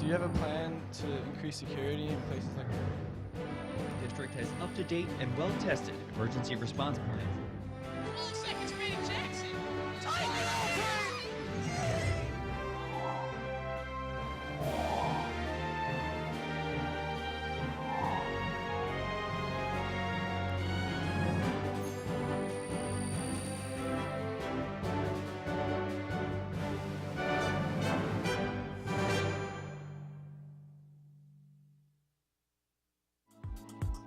Do you have a plan to increase security in places like that? The district has up-to-date and well-tested emergency response plans. 12 seconds remaining, Jackson. Time it over!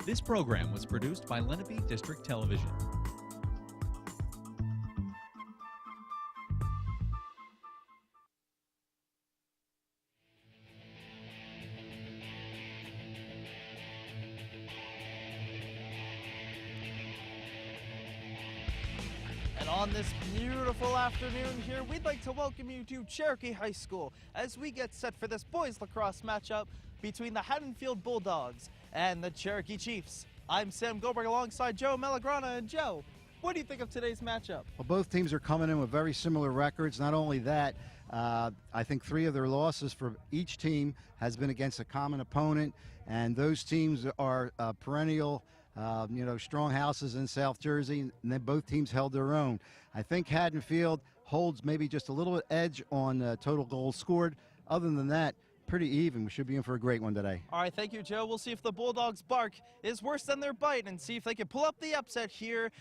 This program was produced by Lenape District Television. And on this beautiful afternoon here, we'd like to welcome you to Cherokee High School as we get set for this boys lacrosse matchup between the Haddonfield Bulldogs and the Cherokee Chiefs. I'm Sam Goldberg alongside Joe Malagrana. And Joe, what do you think of today's matchup? Well, both teams are coming in with very similar records. Not only that, I think 3 of their losses for each team has been against a common opponent, and those teams are perennial strong houses in South Jersey, and then both teams held their own. I think Haddonfield holds maybe just a little bit edge on total goals scored. Other than that, pretty even. We should be in for a great one today. All right, thank you, Joe. We'll see if the Bulldogs' bark is worse than their bite and see if they can pull up the upset here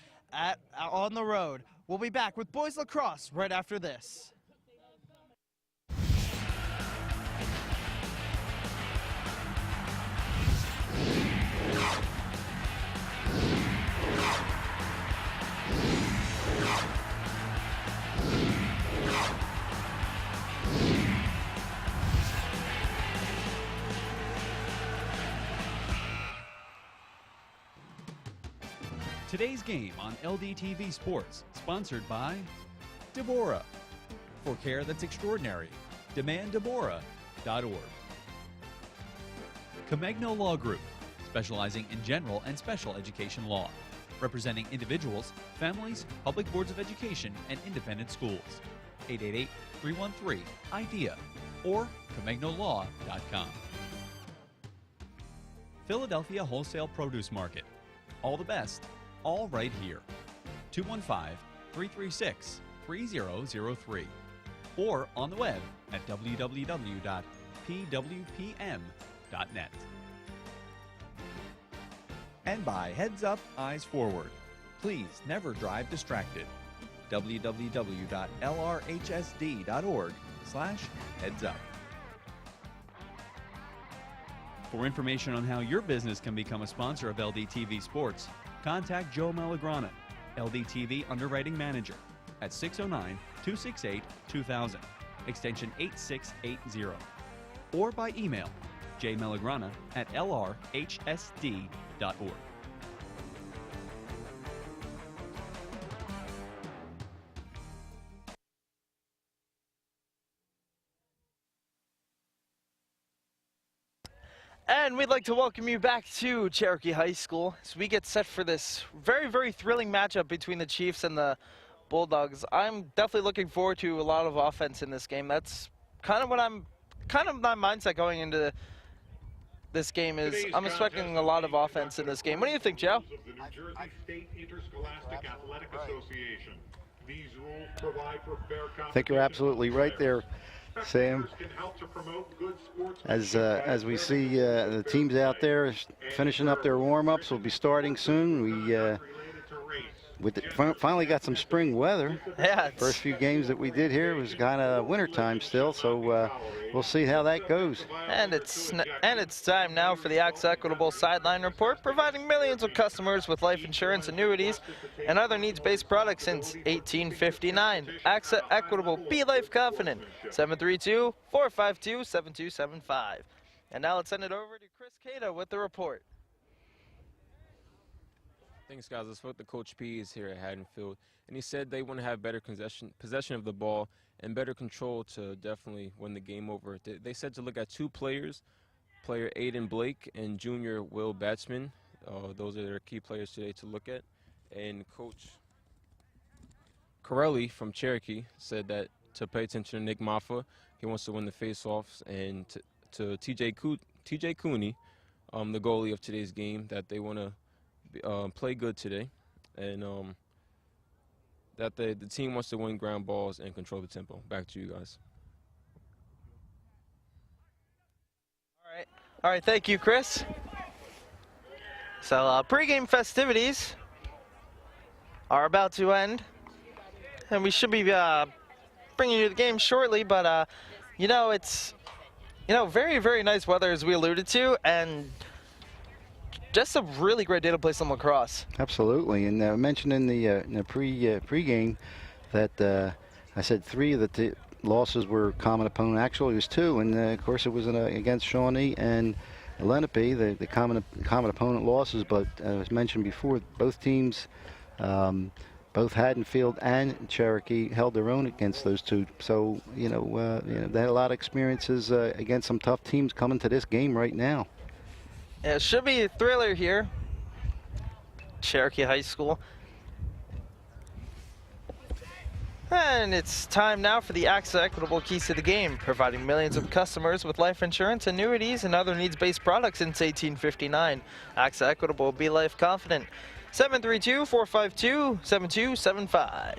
on the road. We'll be back with boys lacrosse right after this. Today's game on LDTV Sports, sponsored by Deborah. For care that's extraordinary, demanddeborah.org. Comegno Law Group, specializing in general and special education law, representing individuals, families, public boards of education, and independent schools. 888-313-IDEA or ComegnoLaw.com. Philadelphia Wholesale Produce Market. All the best, all right here. 215-336-3003 or on the web at www.pwpm.net. And by Heads Up, Eyes Forward. Please never drive distracted. www.lrhsd.org/headsup. For information on how your business can become a sponsor of LDTV Sports, contact Joe Malagrana, LDTV Underwriting Manager, at 609-268-2000, extension 8680, or by email jmalagrana@lrhsd.org. And we'd like to welcome you back to Cherokee High School as we get set for this very, very thrilling matchup between the Chiefs and the Bulldogs. I'm definitely looking forward to a lot of offense in this game. That's kind of my mindset going into this game is I'm expecting a lot of offense in this game. What do you think, Joe? I think you're absolutely right there, Sam. As we see the teams out there finishing up their warm-ups, will be starting soon. We finally got some spring weather. Yeah. First few games that we did here was kind of wintertime still, so we'll see how that goes. And it's time now for the AXA Equitable Sideline Report, providing millions of customers with life insurance, annuities, and other needs-based products since 1859. AXA Equitable, be life confident. 732-452-7275. And now let's send it over to Chris Cato with the report. Thanks, guys. I spoke to Coach P is here at Haddonfield, and he said they want to have better possession of the ball and better control to definitely win the game over. They said to look at 2 players, player Aiden Blake and junior Will Batchman. Those are their key players today to look at. And Coach Corelli from Cherokee said that to pay attention to Nick Maffa. He wants to win the face-offs and to TJ Cooney, the goalie of today's game, that they want to play good today, and that the team wants to win ground balls and control the tempo. Back to you guys. All right, thank you, Chris. So pregame festivities are about to end, and we should be bringing you the game shortly, but it's very, very nice weather, as we alluded to, and just a really great day to play some lacrosse. Absolutely, and I mentioned in the pregame that I said 3 of the losses were common opponent. Actually, it was 2, and of course it was against Shawnee and Lenape, the common opponent losses. But as mentioned before, both teams, both Haddonfield and Cherokee, held their own against those 2. So they had a lot of experiences against some tough teams coming to this game right now. Yeah, it should be a thriller here. Cherokee High School. And it's time now for the AXA Equitable Keys to the Game, providing millions of customers with life insurance, annuities, and other needs-based products since 1859. AXA Equitable, be life confident. 732-452-7275.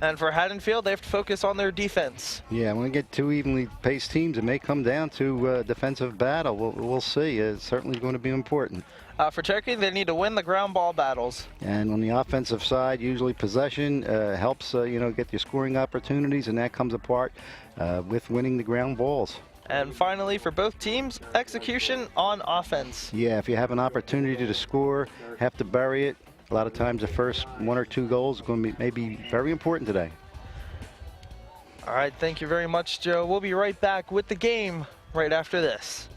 And for Haddonfield, they have to focus on their defense. Yeah, when we get 2 evenly paced teams, it may come down to defensive battle. We'll see. It's certainly going to be important. For Cherokee, they need to win the ground ball battles. And on the offensive side, usually possession helps, get your scoring opportunities, and that comes apart with winning the ground balls. And finally, for both teams, execution on offense. Yeah, if you have an opportunity to score, have to bury it. A lot of times the first 1 or 2 goals are going to be maybe very important today. All right, thank you very much, Joe. We'll be right back with the game right after this.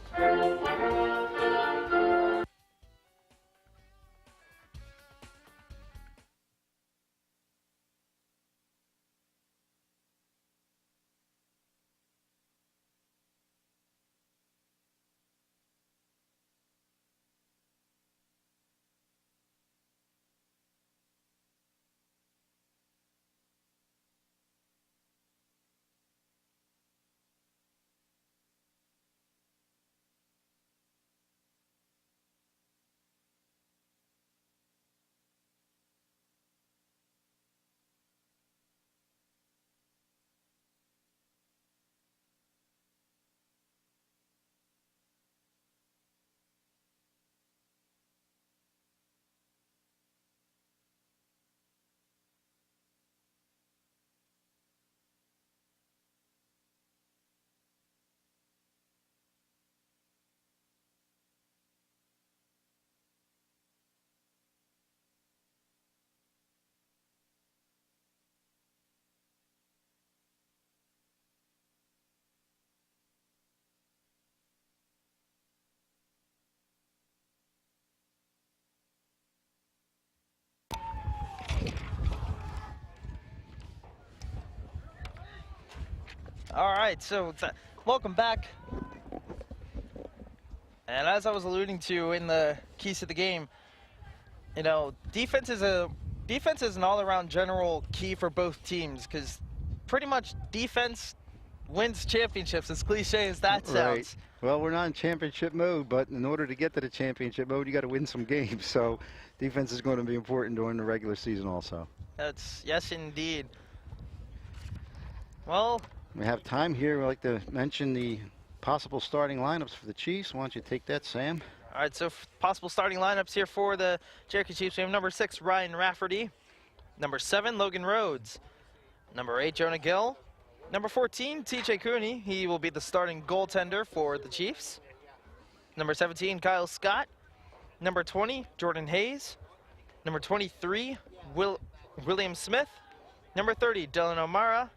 All right, so welcome back. And as I was alluding to in the keys to the game, defense is an all-around general key for both teams, because pretty much defense wins championships, as cliche as that sounds. Right. Well, we're not in championship mode, but in order to get to the championship mode, you got to win some games. So defense is going to be important during the regular season also. Yes, indeed. Well, we have time here. We'd like to mention the possible starting lineups for the Chiefs. Why don't you take that, Sam? All right, so possible starting lineups here for the Cherokee Chiefs. We have number 6, Ryan Rafferty. Number 7, Logan Rhodes. Number 8, Jonah Gill. Number 14, TJ Cooney. He will be the starting goaltender for the Chiefs. Number 17, Kyle Scott. Number 20, Jordan Hayes. Number 23, William Smith. Number 30, Dylan O'Mara.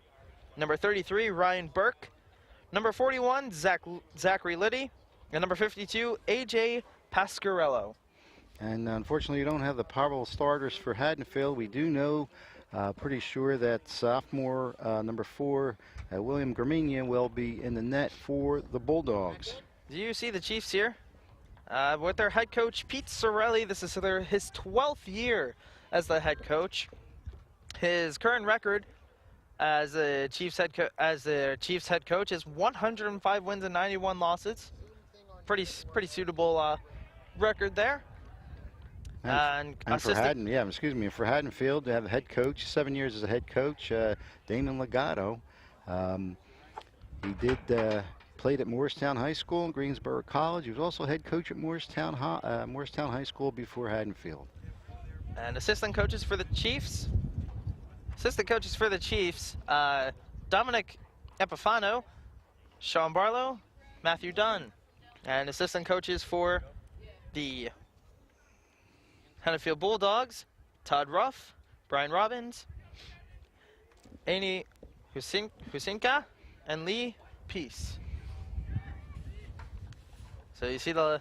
Number 33, Ryan Burke. Number 41, Zachary Liddy. And number 52, AJ Pasquarello. And unfortunately, you don't have the probable starters for Haddonfield. We do know, pretty sure that sophomore number 4, William Gramigna, will be in the net for the Bulldogs. Do you see the Chiefs here? With their head coach, Pete Sorelli. This is his 12th year as the head coach. His current record as the Chiefs head coach is 105 wins and 91 losses. Pretty suitable record there. And for Haddonfield, they have a head coach, 7 years as a head coach, Damon Legato. He played at Morristown High School and Greensboro College. He was also head coach at Morristown High School before Haddonfield. And assistant coaches for the Chiefs. Dominic Epifano, Sean Barlow, Matthew Dunn. And assistant coaches for the Haddonfield Bulldogs, Todd Ruff, Brian Robbins, Aini Husinka, and Lee Peace. So you see the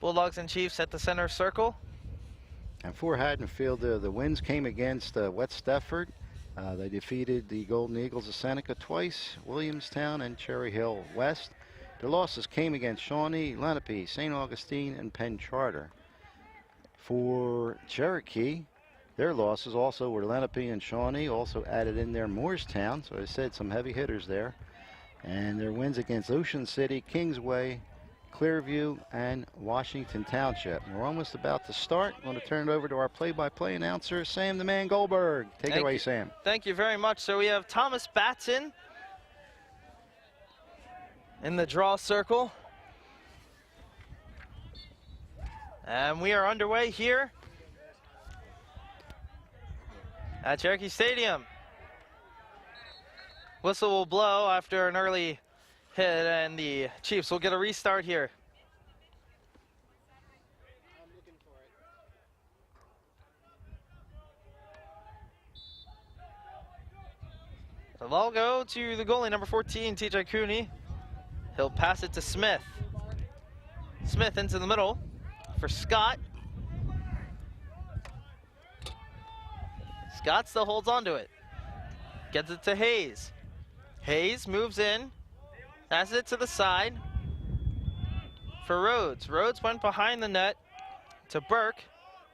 Bulldogs and Chiefs at the center circle. And for Haddonfield, the wins came against West Stefford. They defeated the Golden Eagles of Seneca twice, Williamstown and Cherry Hill West. Their losses came against Shawnee, Lenape, St. Augustine, and Penn Charter. For Cherokee, their losses also were Lenape and Shawnee, also added in there Morristown. So I said some heavy hitters there. And their wins against Ocean City, Kingsway, Clearview, and Washington Township. We're almost about to start. I'm going to turn it over to our play-by-play announcer, Sam the Man Goldberg. Take it away, Sam. Thank you very much. So we have Thomas Batson in the draw circle. And we are underway here at Cherokee Stadium. Whistle will blow after an early hit, and the Chiefs will get a restart here. The ball go to the goalie, number 14, TJ Cooney. He'll pass it to Smith. Smith into the middle for Scott. Scott still holds on to it. Gets it to Hayes. Hayes moves in. Passes it to the side for Rhodes. Rhodes went behind the net to Burke.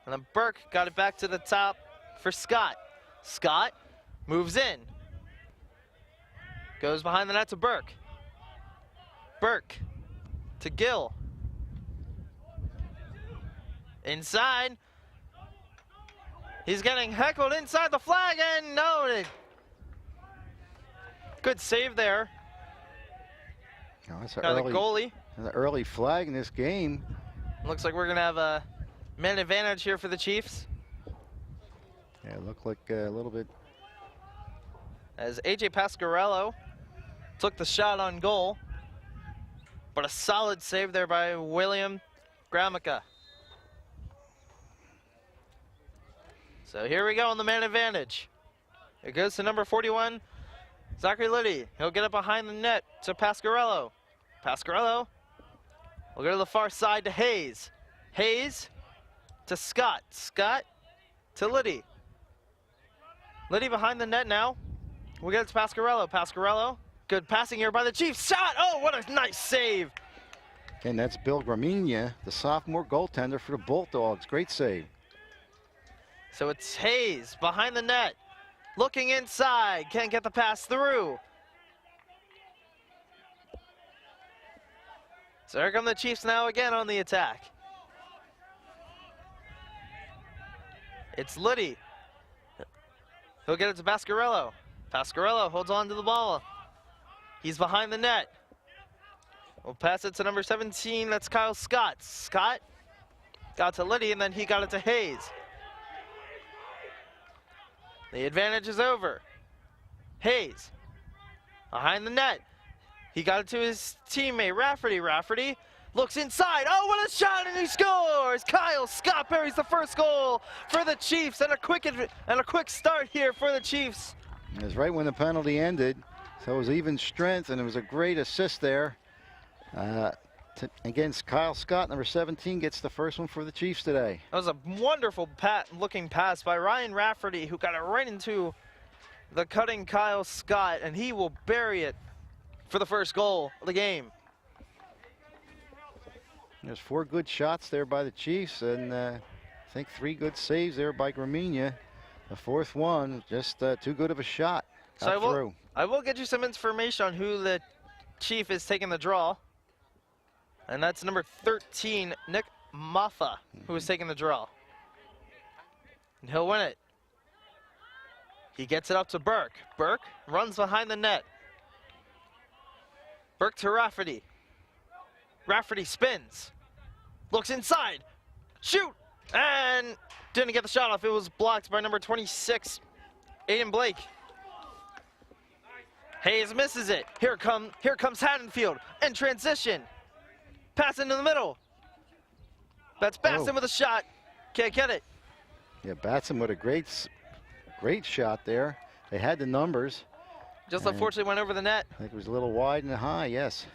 And then Burke got it back to the top for Scott. Scott moves in. Goes behind the net to Burke. Burke to Gill. Inside. He's getting heckled inside the flag, and no. Good save there. Oh, that's Got the goalie. An early flag in this game. Looks like we're going to have a man advantage here for the Chiefs. Yeah, it looked like a little bit. As A.J. Pasquarello took the shot on goal. But a solid save there by William Gramica. So here we go on the man advantage. It goes to number 41, Zachary Liddy. He'll get it behind the net to Pasquarello. Pasquarello will go to the far side to Hayes. Hayes to Scott. Scott to Liddy. Liddy behind the net now. We'll get it to Pasquarello. Pasquarello, good passing here by the Chiefs. Shot! Oh, what a nice save. And that's Bill Gramigna, the sophomore goaltender for the Bulldogs. Great save. So it's Hayes behind the net. Looking inside. Can't get the pass through. So here come the Chiefs now again on the attack. It's Liddy. He'll get it to Pasquarello. Pasquarello holds on to the ball. He's behind the net. We'll pass it to number 17. That's Kyle Scott. Scott got to Liddy, and then he got it to Hayes. The advantage is over. Hayes behind the net. He got it to his teammate, Rafferty. Rafferty looks inside. Oh, what a shot, and he scores! Kyle Scott buries the first goal for the Chiefs, and a quick start here for the Chiefs. It was right when the penalty ended, so it was even strength, and it was a great assist there. Against Kyle Scott, number 17, gets the first one for the Chiefs today. That was a wonderful looking pass by Ryan Rafferty, who got it right into the cutting Kyle Scott, and he will bury it for the first goal of the game. There's 4 good shots there by the Chiefs, and I think 3 good saves there by Gramigna. The fourth one, just too good of a shot. So Got through. I will get you some information on who the Chief is taking the draw. And that's number 13, Nick Maffa, who is taking the draw. And he'll win it. He gets it up to Burke. Burke runs behind the net. Burke to Rafferty. Rafferty spins. Looks inside. Shoot! And didn't get the shot off. It was blocked by number 26, Aiden Blake. Hayes misses it. Here comes Haddonfield in transition. Pass into the middle. That's Baston with a shot. Can't get it. Yeah, Batson with a great shot there. They had the numbers. Just unfortunately went over the net. I think it was a little wide and high, yes.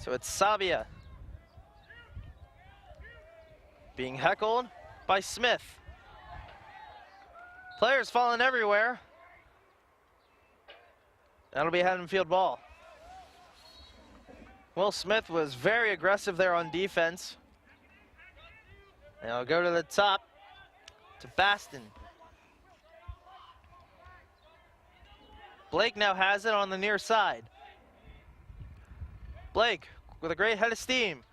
So it's Sabia being heckled by Smith. Players falling everywhere. That'll be a Haddonfield ball. Will Smith was very aggressive there on defense. And I'll go to the top to Baston. Blake now has it on the near side. Blake with a great head of steam.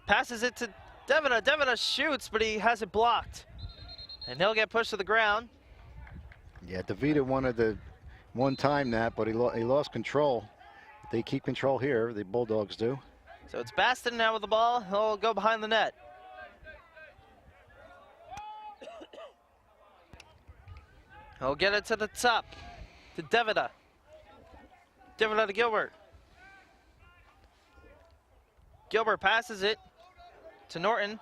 Passes it to Devina. Devina shoots, but he has it blocked. And he'll get pushed to the ground. Yeah, DeVita wanted to one-time that, but he lost control. They keep control here, the Bulldogs do. So it's Baston now with the ball. He'll go behind the net. He'll get it to the top, to Devida. Devida to Gilbert. Gilbert passes it to Norton.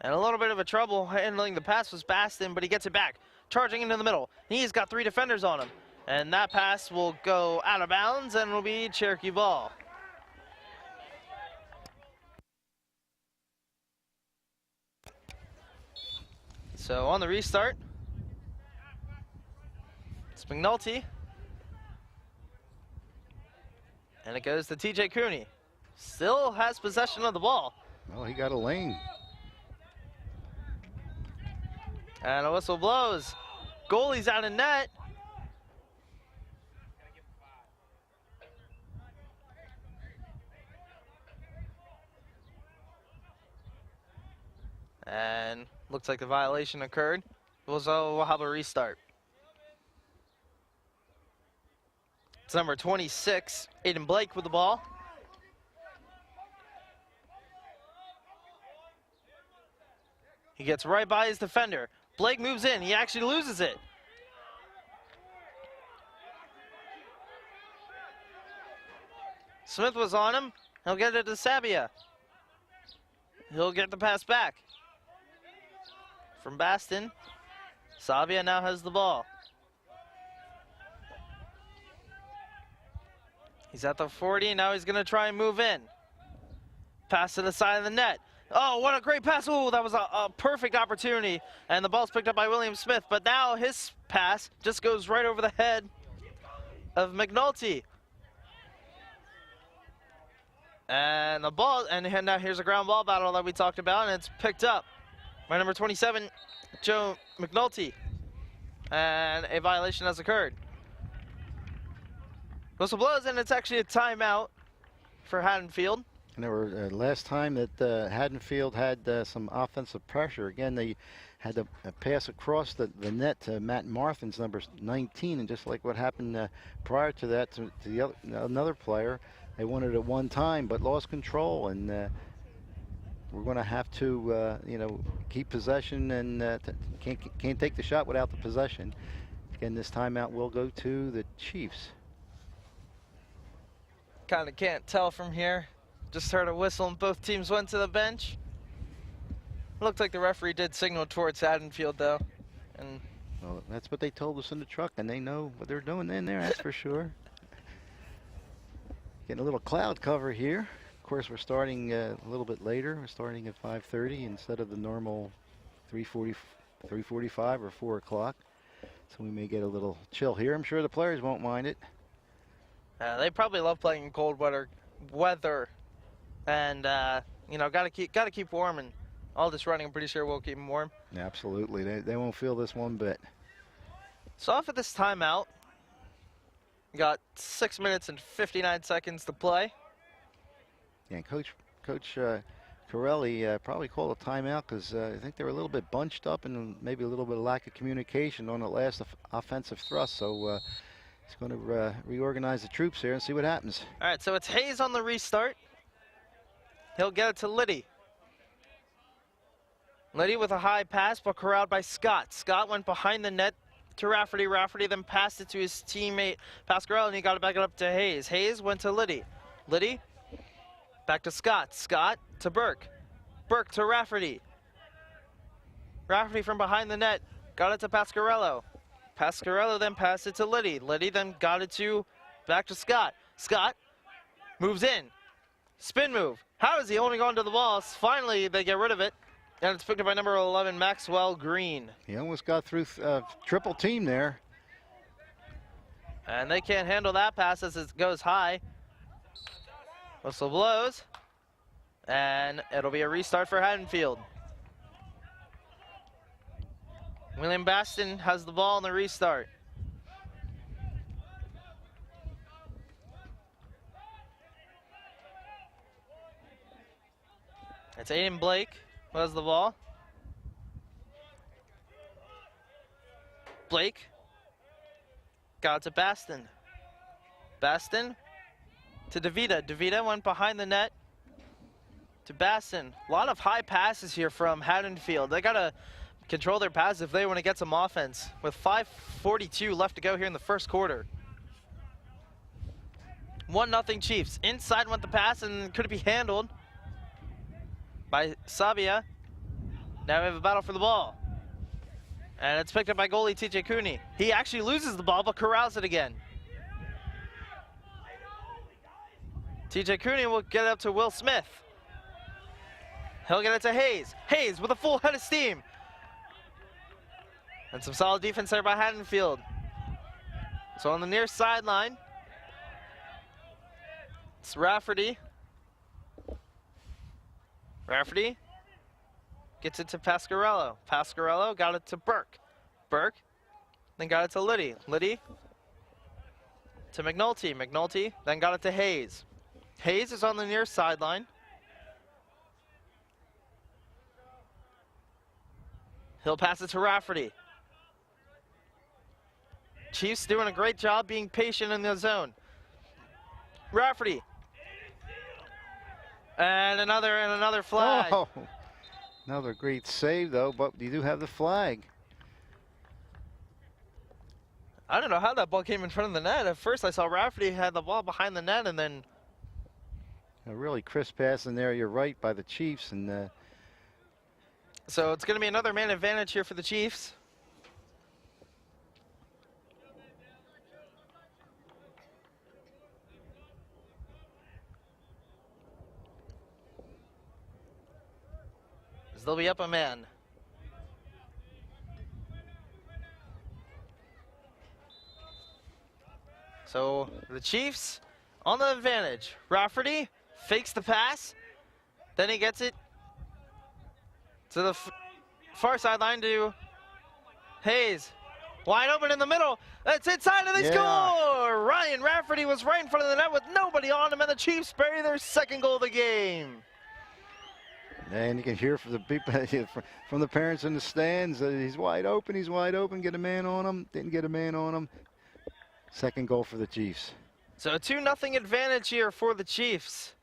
And a little bit of a trouble handling the pass was Baston, but he gets it back. Charging into the middle. He's got 3 defenders on him. And that pass will go out of bounds and will be Cherokee ball. So on the restart, it's McNulty. And it goes to TJ Cooney. Still has possession of the ball. Well, he got a lane. And a whistle blows. Goalie's out of net. And looks like the violation occurred. We'll have a restart. It's number 26, Aiden Blake with the ball. He gets right by his defender. Blake moves in. He actually loses it. Smith was on him. He'll get it to Sabia. He'll get the pass back from Baston. Sabia now has the ball. He's at the 40. Now he's going to try and move in. Pass to the side of the net. Oh, what a great pass. Oh, that was a perfect opportunity. And the ball's picked up by William Smith. But now his pass just goes right over the head of McNulty. And the ball, and now here's a ground ball battle that we talked about, and it's picked up by number 27, Joe McNulty. And a violation has occurred. Whistle blows, and it's actually a timeout for Haddonfield. And there were last time that Haddonfield had some offensive pressure. Again, they had to pass across the net to Matt Marthin's number 19, and just like what happened prior to that to the another player, they wanted it one time but lost control, and we're going to have to keep possession and can't take the shot without the possession. Again, this timeout will go to the Chiefs. Kind of can't tell from here. Just heard a whistle and both teams went to the bench. Looked like the referee did signal towards Haddonfield though. And well, that's what they told us in the truck, and they know what they're doing in there, that's for sure. Getting a little cloud cover here. Of course, we're starting a little bit later. We're starting at 5:30 instead of the normal 3:45 or 4 o'clock. So we may get a little chill here. I'm sure the players won't mind it. they probably love playing in cold weather, and gotta keep warm and All this running, I'm pretty sure will keep them warm. Absolutely. They won't feel this one bit. So off at this timeout, we got 6 minutes and 59 seconds to play. Yeah, and Coach Corelli probably called a timeout because I think they were a little bit bunched up and maybe a little bit of lack of communication on the last offensive thrust. So he's going to reorganize the troops here and see what happens. All right, so it's Hayes on the restart. He'll get it to Liddy. Liddy with a high pass, but corralled by Scott. Scott went behind the net to Rafferty. Rafferty then passed it to his teammate Pasquarello, and he got it back up to Hayes. Hayes went to Liddy. Liddy back to Scott. Scott to Burke. Burke to Rafferty. Rafferty from behind the net got it to Pasquarello. Pasquarello then passed it to Liddy. Liddy then got it back to Scott. Scott moves in. Spin move. How is he holding on to the ball? Finally, they get rid of it. And it's picked up by number 11, Maxwell Green. He almost got through triple team there. And they can't handle that pass as it goes high. Whistle blows. And it'll be a restart for Haddonfield. William Baston has the ball in the restart. It's Aiden Blake who has the ball. Blake got it to Baston. Baston to DeVita. DeVita went behind the net to Baston. A lot of high passes here from Haddonfield. They got to control their passes if they want to get some offense. With 5:42 left to go here in the first quarter. 1-0 Chiefs. Inside went the pass, and could it be handled by Sabia? Now we have a battle for the ball. And it's picked up by goalie TJ Cooney. He actually loses the ball, but corrals it again. TJ Cooney will get it up to Will Smith. He'll get it to Hayes. Hayes with a full head of steam. And some solid defense there by Haddonfield. So on the near sideline, it's Rafferty. Rafferty gets it to Pasquarello. Pasquarello got it to Burke. Burke then got it to Liddy. Liddy to McNulty. McNulty then got it to Hayes. Hayes is on the near sideline. He'll pass it to Rafferty. Chiefs doing a great job being patient in the zone. Rafferty. And another flag. Oh, another great save, though, but you do have the flag. I don't know how that ball came in front of the net. At first, I saw Rafferty had the ball behind the net, and then A really crisp pass in there, you're right, by the Chiefs. And so it's going to be another man advantage here for the Chiefs. They'll be up a man. So the Chiefs on the advantage. Rafferty fakes the pass. Then he gets it to the far sideline to Hayes. Wide open in the middle. That's inside and they score! Ryan Rafferty was right in front of the net with nobody on him, and the Chiefs bury their second goal of the game. And you can hear from the people, from the parents in the stands, he's wide open, get a man on him. Didn't get a man on him. Second goal for the Chiefs. So a 2-0 advantage here for the Chiefs.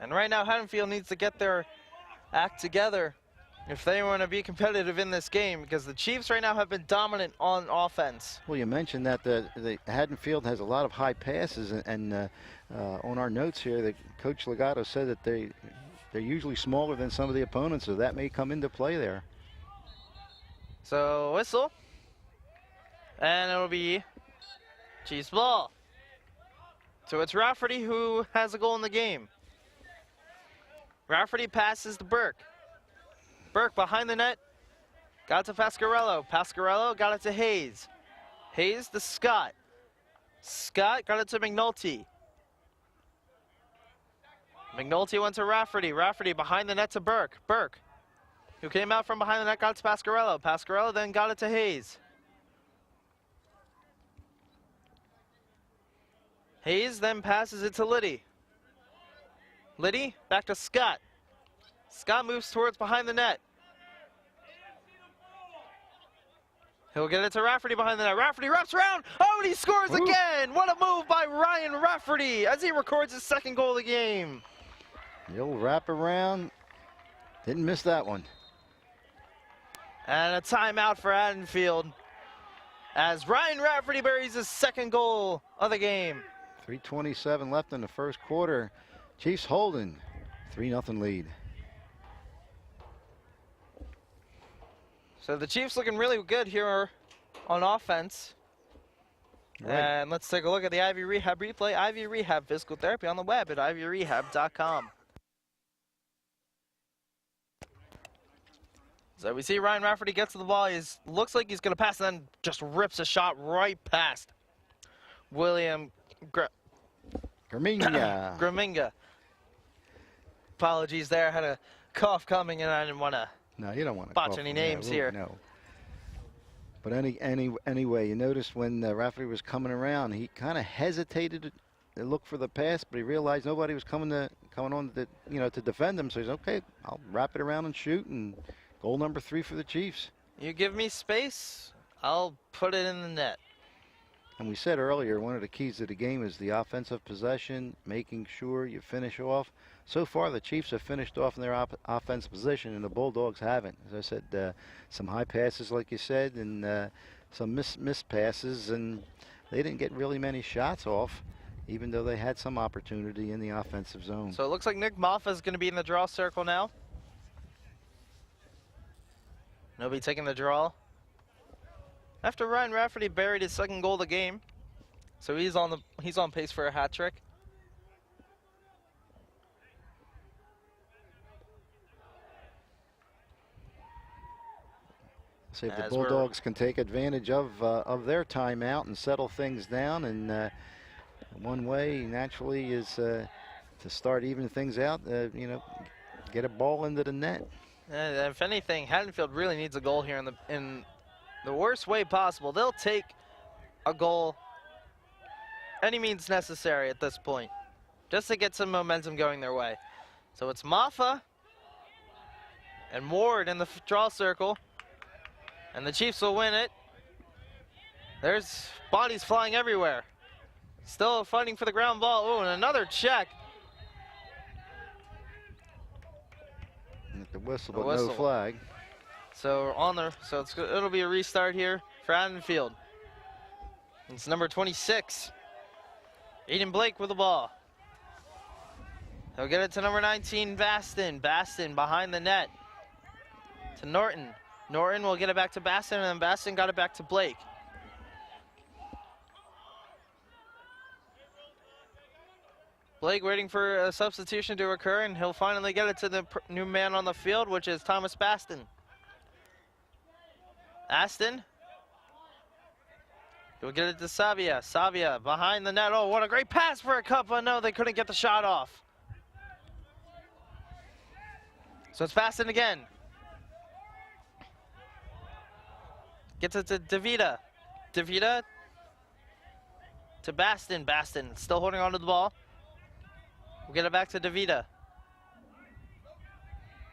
And right now Haddonfield needs to get their act together if they want to be competitive in this game, because the Chiefs right now have been dominant on offense. Well, you mentioned that the Haddonfield has a lot of high passes, and on our notes here, that Coach Legato said that they're usually smaller than some of the opponents, so that may come into play there. So whistle, and it'll be Chiefs ball. So it's Rafferty who has a goal in the game. Rafferty passes to Burke. Burke behind the net, got to Pasquarello. Pasquarello got it to Hayes. Hayes to Scott. Scott got it to McNulty. McNulty went to Rafferty. Rafferty behind the net to Burke. Burke, who came out from behind the net, got it to Pasquarello. Pasquarello then got it to Hayes. Hayes then passes it to Liddy. Liddy back to Scott. Scott moves towards behind the net. He'll get it to Rafferty behind the net. Rafferty wraps around. Oh, and he scores again. What a move by Ryan Rafferty as he records his second goal of the game. He'll wrap around. Didn't miss that one. And a timeout for Haddonfield as Ryan Rafferty buries his second goal of the game. 3:27 left in the first quarter. Chiefs holding 3-0 lead. So the Chiefs looking really good here on offense. Right. And let's take a look at the Ivy Rehab replay. Ivy Rehab Physical Therapy on the web at ivyrehab.com. So we see Ryan Rafferty gets to the ball. He looks like he's going to pass and then just rips a shot right past William Graminga. Graminga. Apologies there. I had a cough coming and I didn't want to No, you don't want to botch any names here. No. But anyway, you noticed when Rafferty was coming around, he kind of hesitated to look for the pass, but he realized nobody was coming on to defend him. So he's okay. I'll wrap it around and shoot, and goal number 3 for the Chiefs. You give me space, I'll put it in the net. And we said earlier, one of the keys to the game is the offensive possession, making sure you finish off. So far, the Chiefs have finished off in their offensive position, and the Bulldogs haven't. As I said, some high passes, like you said, and some missed passes, and they didn't get really many shots off, even though they had some opportunity in the offensive zone. So it looks like Nick Moffa is going to be in the draw circle now. Nobody taking the draw. After Ryan Rafferty buried his second goal of the game, so he's on pace for a hat trick. See if the Bulldogs can take advantage of their timeout and settle things down. And one way, naturally, is to start evening things out. Get a ball into the net. If anything, Haddonfield really needs a goal here in the worst way possible. They'll take a goal any means necessary at this point, just to get some momentum going their way. So it's Moffa and Ward in the draw circle, and the Chiefs will win it. There's bodies flying everywhere. Still fighting for the ground ball. Oh, and another check. The whistle, but no flag. So it'll be a restart here for Haddonfield. It's number 26, Aiden Blake with the ball. He'll get it to number 19, Baston. Baston behind the net to Norton. Norton will get it back to Baston, and then Baston got it back to Blake. Blake waiting for a substitution to occur, and he'll finally get it to the new man on the field, which is Thomas Baston. Aston. He'll get it to Savia. Savia behind the net. Oh, what a great pass for a cup, but no, they couldn't get the shot off. So it's Baston again. Gets it to DeVita. DeVita to Baston. Baston still holding on to the ball. We'll get it back to DeVita.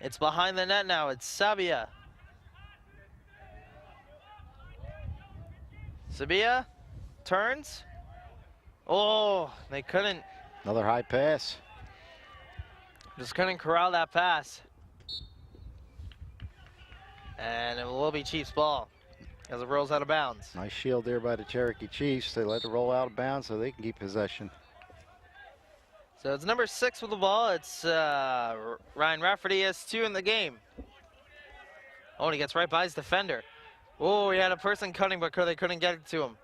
It's behind the net now. It's Sabia. Sabia turns. Oh, they couldn't. Another high pass. Just couldn't corral that pass. And it will be Chiefs ball as it rolls out of bounds. Nice shield there by the Cherokee Chiefs. They let it roll out of bounds so they can keep possession. So it's number 6 with the ball. It's Ryan Rafferty has 2 in the game. Oh, and he gets right by his defender. Oh, he had a person cutting, but they couldn't get it to him.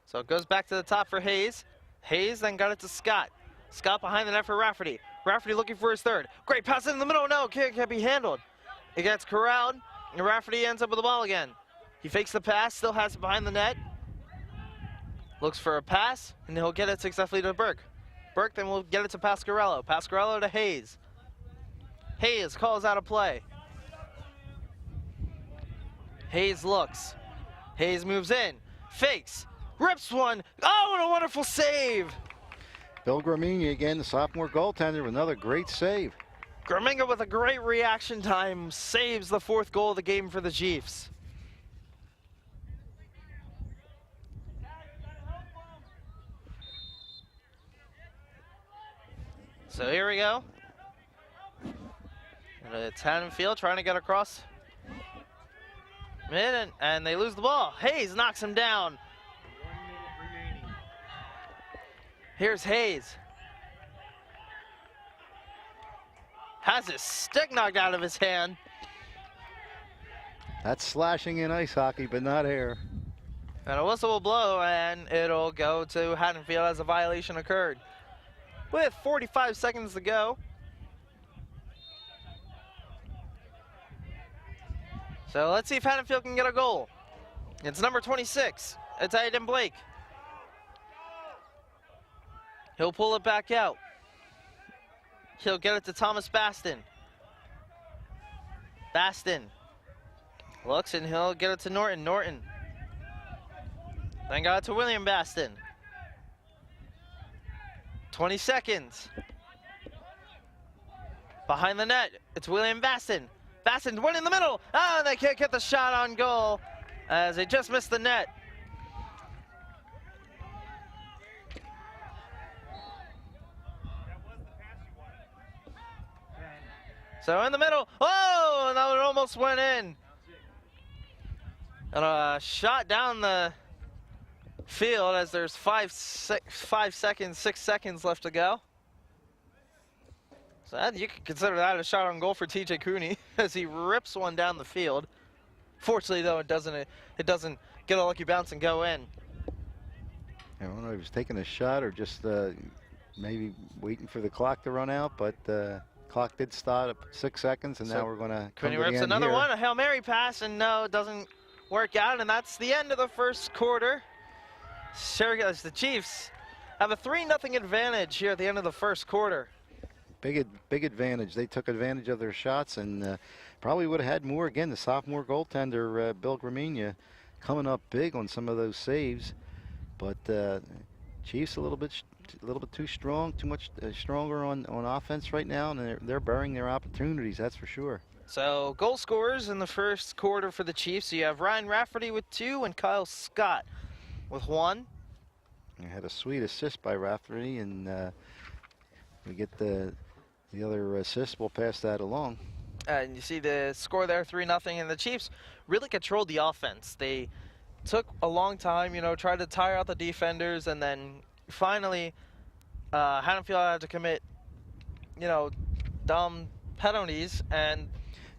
So it goes back to the top for Hayes. Hayes then got it to Scott. Scott behind the net for Rafferty. Rafferty looking for his third. Great pass in the middle. No, can't be handled. It gets corralled, and Rafferty ends up with the ball again. He fakes the pass, still has it behind the net. Looks for a pass, and he'll get it successfully to Burke. Burke then will get it to Pasquarello. Pasquarello to Hayes. Hayes calls out a play. Hayes looks. Hayes moves in. Fakes. Rips one. Oh, what a wonderful save. Bill Gramigna again, the sophomore goaltender, with another great save. Gramigna with a great reaction time saves the 4th goal of the game for the Chiefs. So here we go. And it's Haddonfield trying to get across mid, and they lose the ball. Hayes knocks him down. Here's Hayes. Has his stick knocked out of his hand. That's slashing in ice hockey, but not air. And a whistle will blow, and it'll go to Haddonfield as a violation occurred. With 45 seconds to go. So let's see if Haddonfield can get a goal. It's number 26. It's Aiden Blake. He'll pull it back out. He'll get it to Thomas Baston. Baston looks and he'll get it to Norton. Norton then got it to William Baston. 20 seconds. Behind the net, it's William Baston. Baston's one in the middle. Ah, they can't get the shot on goal as they just missed the net. So in the middle, oh, and that one almost went in. And a shot down the field as there's 6 seconds left to go. So that, you could consider that a shot on goal for TJ Cooney as he rips one down the field. Fortunately, though, it doesn't get a lucky bounce and go in. I don't know if he was taking a shot or just maybe waiting for the clock to run out, but clock did start at 6 seconds, and So now we're going to come Cooney to the rips end another here. one, a Hail Mary pass, and no, it doesn't work out, and that's the end of the first quarter. Cherokee, the Chiefs have a 3-0 advantage here at the end of the first quarter. Big advantage. They took advantage of their shots and probably would have had more. Again, the sophomore goaltender, Bill Gramigna, coming up big on some of those saves. But Chiefs a little bit too strong, too much stronger on offense right now, and they're burying their opportunities, that's for sure. So goal scorers in the first quarter for the Chiefs. So you have Ryan Rafferty with 2 and Kyle Scott with 1. They had a sweet assist by Rafferty, and we get the other assist. We'll pass that along. And you see the score there, 3-0, and the Chiefs really controlled the offense. They took a long time, tried to tire out the defenders, and then finally Haddonfield had to commit, dumb penalties, and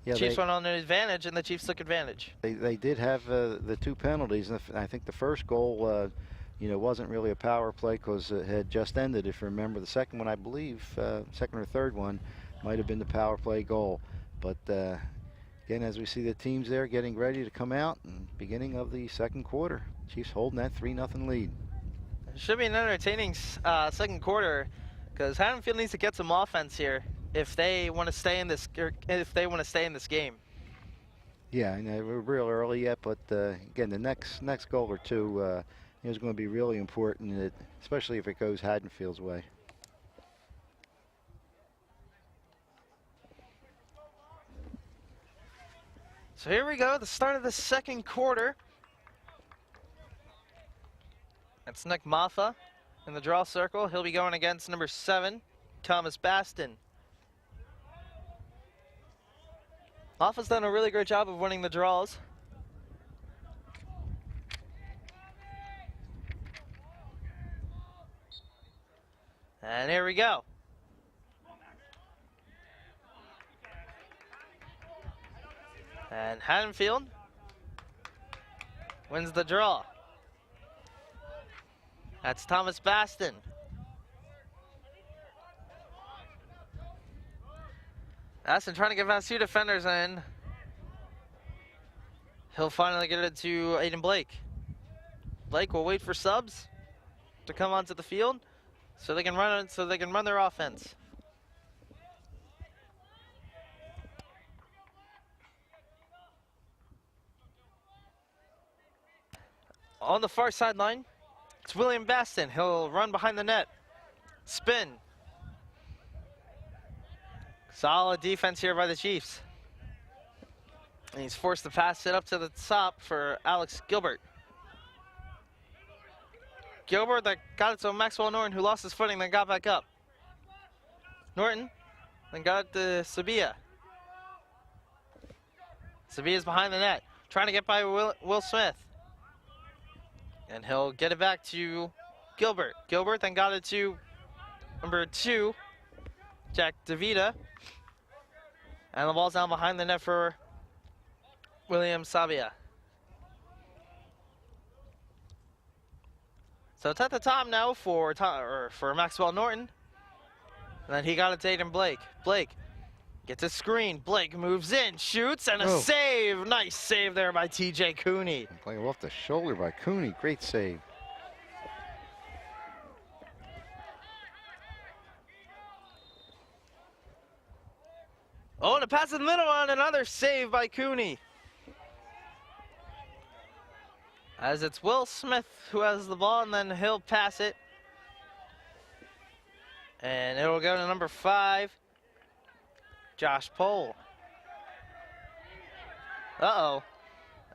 Yeah, Chiefs went on an advantage, and the Chiefs took advantage. They did have the 2 penalties. And I think the first goal, wasn't really a power play because it had just ended. If you remember, the second one, I believe, second or third one, might have been the power play goal. But again, as we see the teams there getting ready to come out, and beginning of the second quarter, Chiefs holding that 3-0 lead. It should be an entertaining second quarter because Haddonfield needs to get some offense here if they want to stay in this game. Yeah, I know we're real early yet, but again, the next goal or two is going to be really important, especially if it goes Haddonfield's way. So here we go, the start of the second quarter. That's Nick Maffa in the draw circle. He'll be going against number 7, Thomas Baston. Maffa's done a really great job of winning the draws. And here we go. And Haddonfield wins the draw. That's Thomas Baston. Baston trying to get past 2 defenders in. He'll finally get it to Aiden Blake. Blake will wait for subs to come onto the field. so they can run their offense. On the far sideline, it's William Baston. He'll run behind the net. Spin. Solid defense here by the Chiefs. And he's forced to pass it up to the top for Alex Gilbert. Gilbert that got it to Maxwell Norton, who lost his footing, then got back up. Norton then got it to Sabia. Sabia's behind the net, trying to get by Will Smith. And he'll get it back to Gilbert. Gilbert then got it to number 2, Jack DeVita. And the ball's down behind the net for William Sabia. So it's at the top now for Maxwell Norton. And then he got it to Aiden Blake. Blake gets a screen. Blake moves in, shoots, and a save. Nice save there by TJ Cooney. Playing off the shoulder by Cooney. Great save. Oh, and a pass in the middle on another save by Cooney. As it's Will Smith who has the ball, and then he'll pass it. And it'll go to number 5, Josh Pohl. Uh-oh.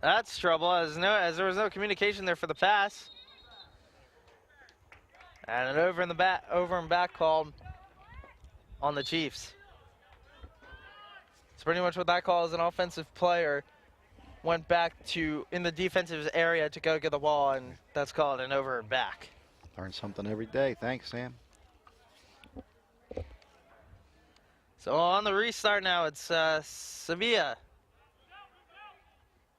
That's trouble, as there was no communication there for the pass. And an over and back called on the Chiefs. It's pretty much what that call is. An offensive player went back in the defensive area to go get the ball, and that's called an over and back. Learn something every day. Thanks, Sam. So on the restart now, it's Sabia.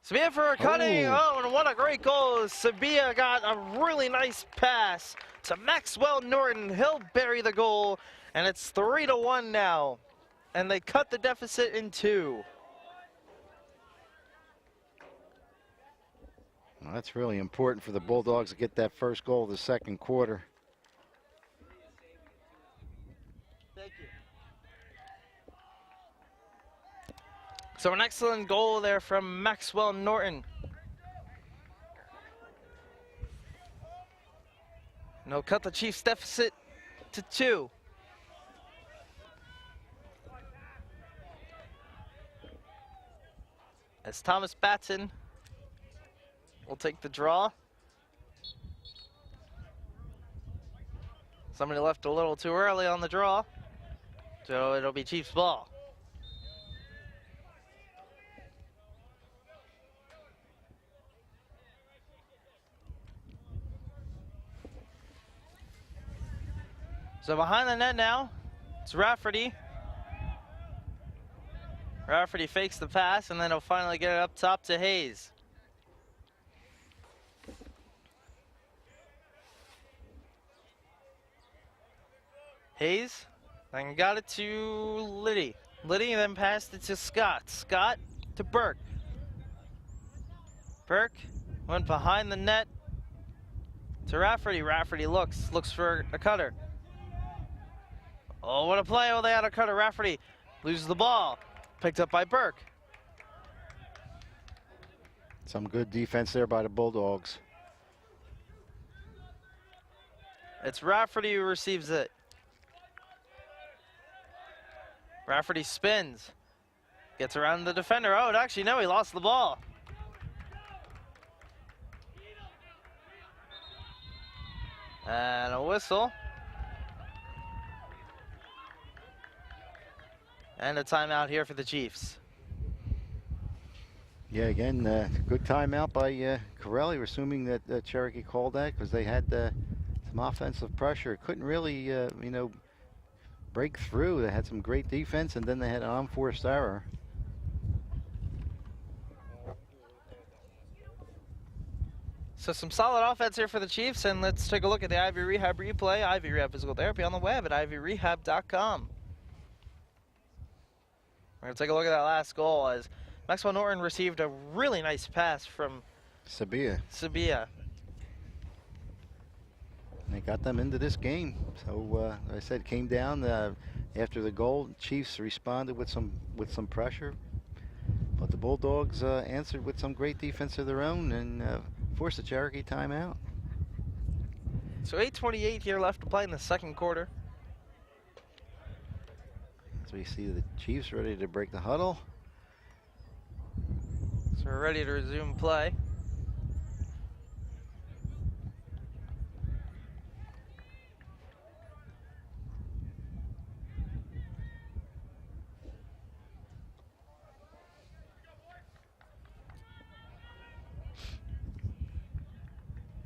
Sabia for a cutting. Oh, and what a great goal. Sabia got a really nice pass to Maxwell Norton. He'll bury the goal, and it's 3-1 now. And they cut the deficit in 2. Well, that's really important for the Bulldogs to get that first goal of the second quarter. Thank you. So an excellent goal there from Maxwell Norton. And he'll cut the Chiefs' deficit to 2. As Thomas Batson will take the draw. Somebody left a little too early on the draw, so it'll be Chiefs ball. So behind the net now, it's Rafferty. Rafferty fakes the pass, and then he'll finally get it up top to Hayes. Hayes then got it to Liddy. Liddy then passed it to Scott. Scott to Burke. Burke went behind the net to Rafferty. Rafferty looks for a cutter. Oh, what a play. Oh, they had a cutter. Rafferty loses the ball. Picked up by Burke. Some good defense there by the Bulldogs. It's Rafferty who receives it. Rafferty spins. Gets around the defender. Oh, actually, no, he lost the ball. And a whistle. And a timeout here for the Chiefs. Yeah, again, good timeout by Corelli. We're assuming that Cherokee called that because they had some offensive pressure. Couldn't really, break through. They had some great defense, and then they had an unforced error. So some solid offense here for the Chiefs, and let's take a look at the Ivy Rehab replay. Ivy Rehab Physical Therapy on the web at ivyrehab.com. We're going to take a look at that last goal as Maxwell Norton received a really nice pass from Sabia. They got them into this game. So like I said, came down after the goal. Chiefs responded with some pressure, but the Bulldogs answered with some great defense of their own and forced the Cherokee timeout. So 8:28 here left to play in the second quarter. As we see the Chiefs ready to break the huddle. So we're ready to resume play.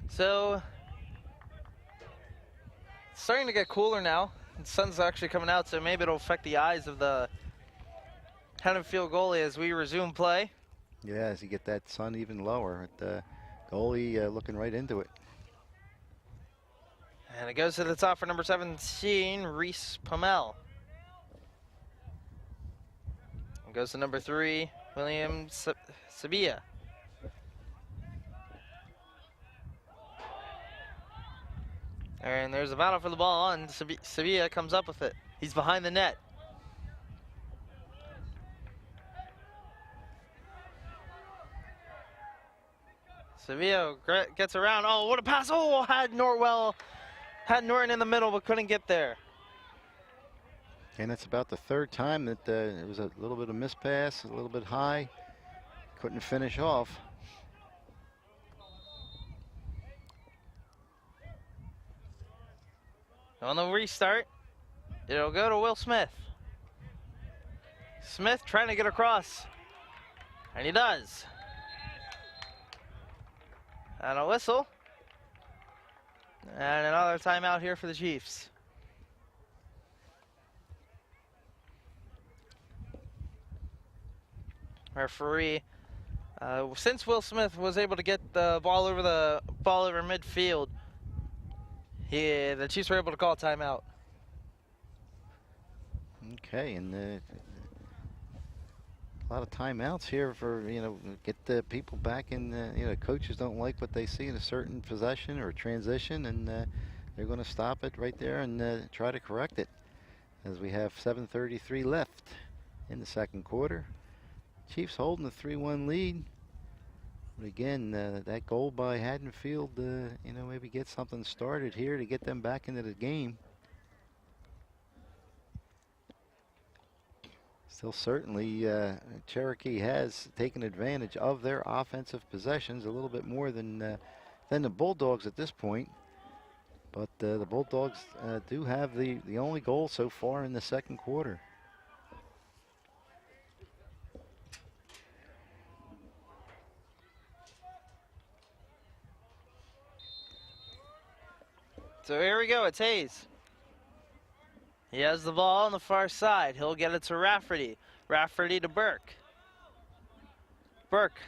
So, it's starting to get cooler now. The sun's actually coming out, so maybe it'll affect the eyes of the Haddonfield goalie as we resume play. Yeah, as you get that sun even lower, the goalie looking right into it. And it goes to the top for number 17, Reese Pomel. It goes to number 3, William Sabia. And there's a battle for the ball, and Sevilla comes up with it. He's behind the net. Sevilla gets around. Oh, what a pass. Oh, had Norton in the middle, but couldn't get there. And it's about the third time that it was a little bit of mispass, a little bit high. Couldn't finish off. On the restart, it'll go to Will Smith. Smith trying to get across, and he does. And a whistle. And another timeout here for the Chiefs. Referee, since Will Smith was able to get the ball over midfield, the Chiefs were able to call a timeout. Okay, and a lot of timeouts here for, get the people back in. Coaches don't like what they see in a certain possession or transition, and they're going to stop it right there and try to correct it. As we have 7:33 left in the second quarter. Chiefs holding the 3-1 lead. But again, that goal by Haddonfield, maybe get something started here to get them back into the game. Still, certainly, Cherokee has taken advantage of their offensive possessions a little bit more than the Bulldogs at this point. But the Bulldogs do have the only goal so far in the second quarter. So here we go, it's Hayes. He has the ball on the far side. He'll get it to Rafferty. Rafferty to Burke. Burke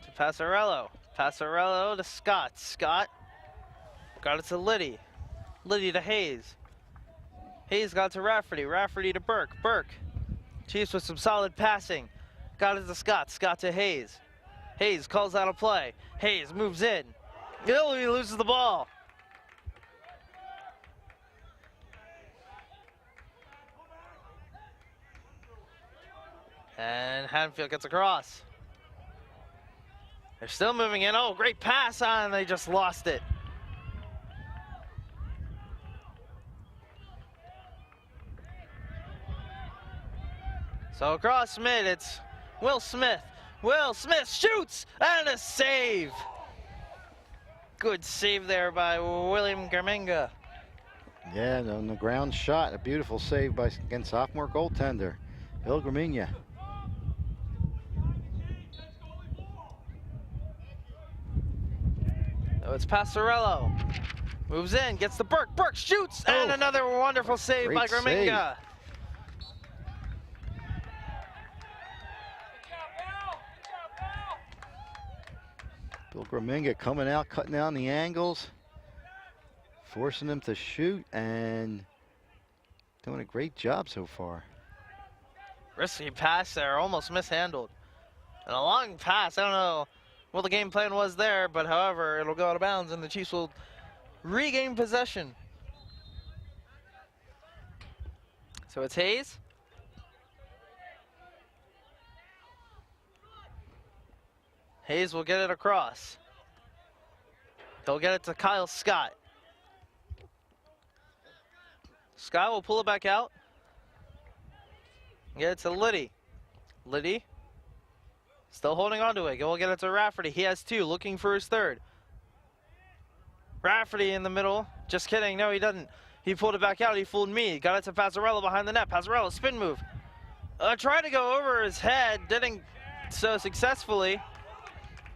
to Passarello. Passarello to Scott. Scott got it to Liddy. Liddy to Hayes. Hayes got to Rafferty. Rafferty to Burke. Burke. Chiefs with some solid passing. Got it to Scott. Scott to Hayes. Hayes calls out a play. Hayes moves in. He loses the ball. And Haddonfield gets across. They're still moving in. Oh, great pass on. They just lost it. So across mid, it's Will Smith. Will Smith shoots and a save. Good save there by William Garminga. Yeah, on the ground shot. A beautiful save against sophomore goaltender, Bill Garminga. So it's Passarello. Moves in, gets the Burke. Burke shoots, and another wonderful save by Garminga. Bill Garminga coming out, cutting down the angles, forcing them to shoot, and doing a great job so far. Risky pass there, almost mishandled. And a long pass, I don't know what the game plan was there, but however, it'll go out of bounds and the Chiefs will regain possession. So it's Hayes. Hayes will get it across. He'll get it to Kyle Scott. Scott will pull it back out. Get it to Liddy. Liddy. Still holding on to it. We'll get it to Rafferty. He has 2, looking for his 3rd. Rafferty in the middle. Just kidding. No, he doesn't. He pulled it back out. He fooled me. Got it to Pazzarello behind the net. Pazzarello, spin move. Tried to go over his head. Didn't so successfully.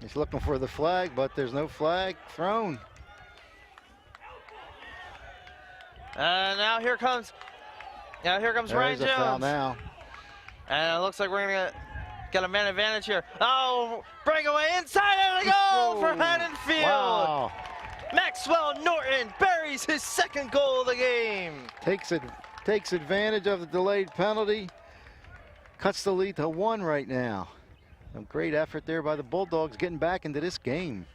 He's looking for the flag, but there's no flag thrown. Now here comes Ryan There's a foul Jones. now. And it looks like we're going to get a man advantage here. Oh, bring away inside and a goal for Haddonfield. Wow. Maxwell Norton buries his 2nd goal of the game. Takes advantage of the delayed penalty. Cuts the lead to 1 right now. A great effort there by the Bulldogs getting back into this game.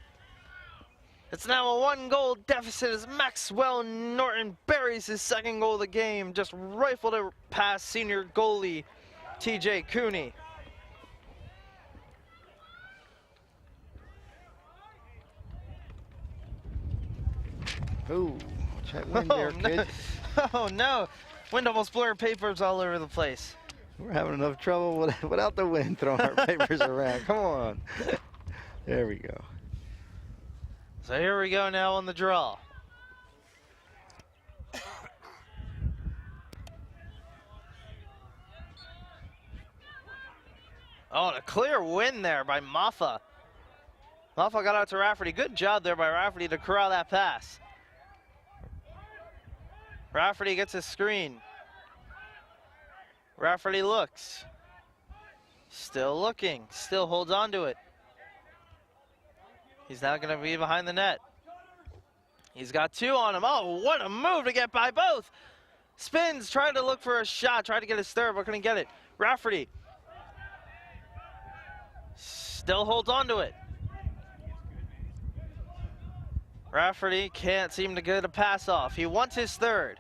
It's now a 1-goal deficit as Maxwell Norton buries his 2nd goal of the game. Just rifled it past senior goalie TJ Cooney. Ooh, watch that wind there, kid. Oh no, wind almost blew our papers all over the place. We're having enough trouble without the wind throwing our papers around. Come on. There we go. So here we go now on the draw. Oh, and a clear win there by Maffa. Maffa got out to Rafferty. Good job there by Rafferty to corral that pass. Rafferty gets a screen. Rafferty looks. Still looking. Still holds on to it. He's now going to be behind the net. He's got 2 on him. Oh, what a move to get by both. Spins, tried to look for a shot, tried to get his 3rd, but couldn't get it. Rafferty still holds on to it. Rafferty can't seem to get a pass off. He wants his 3rd.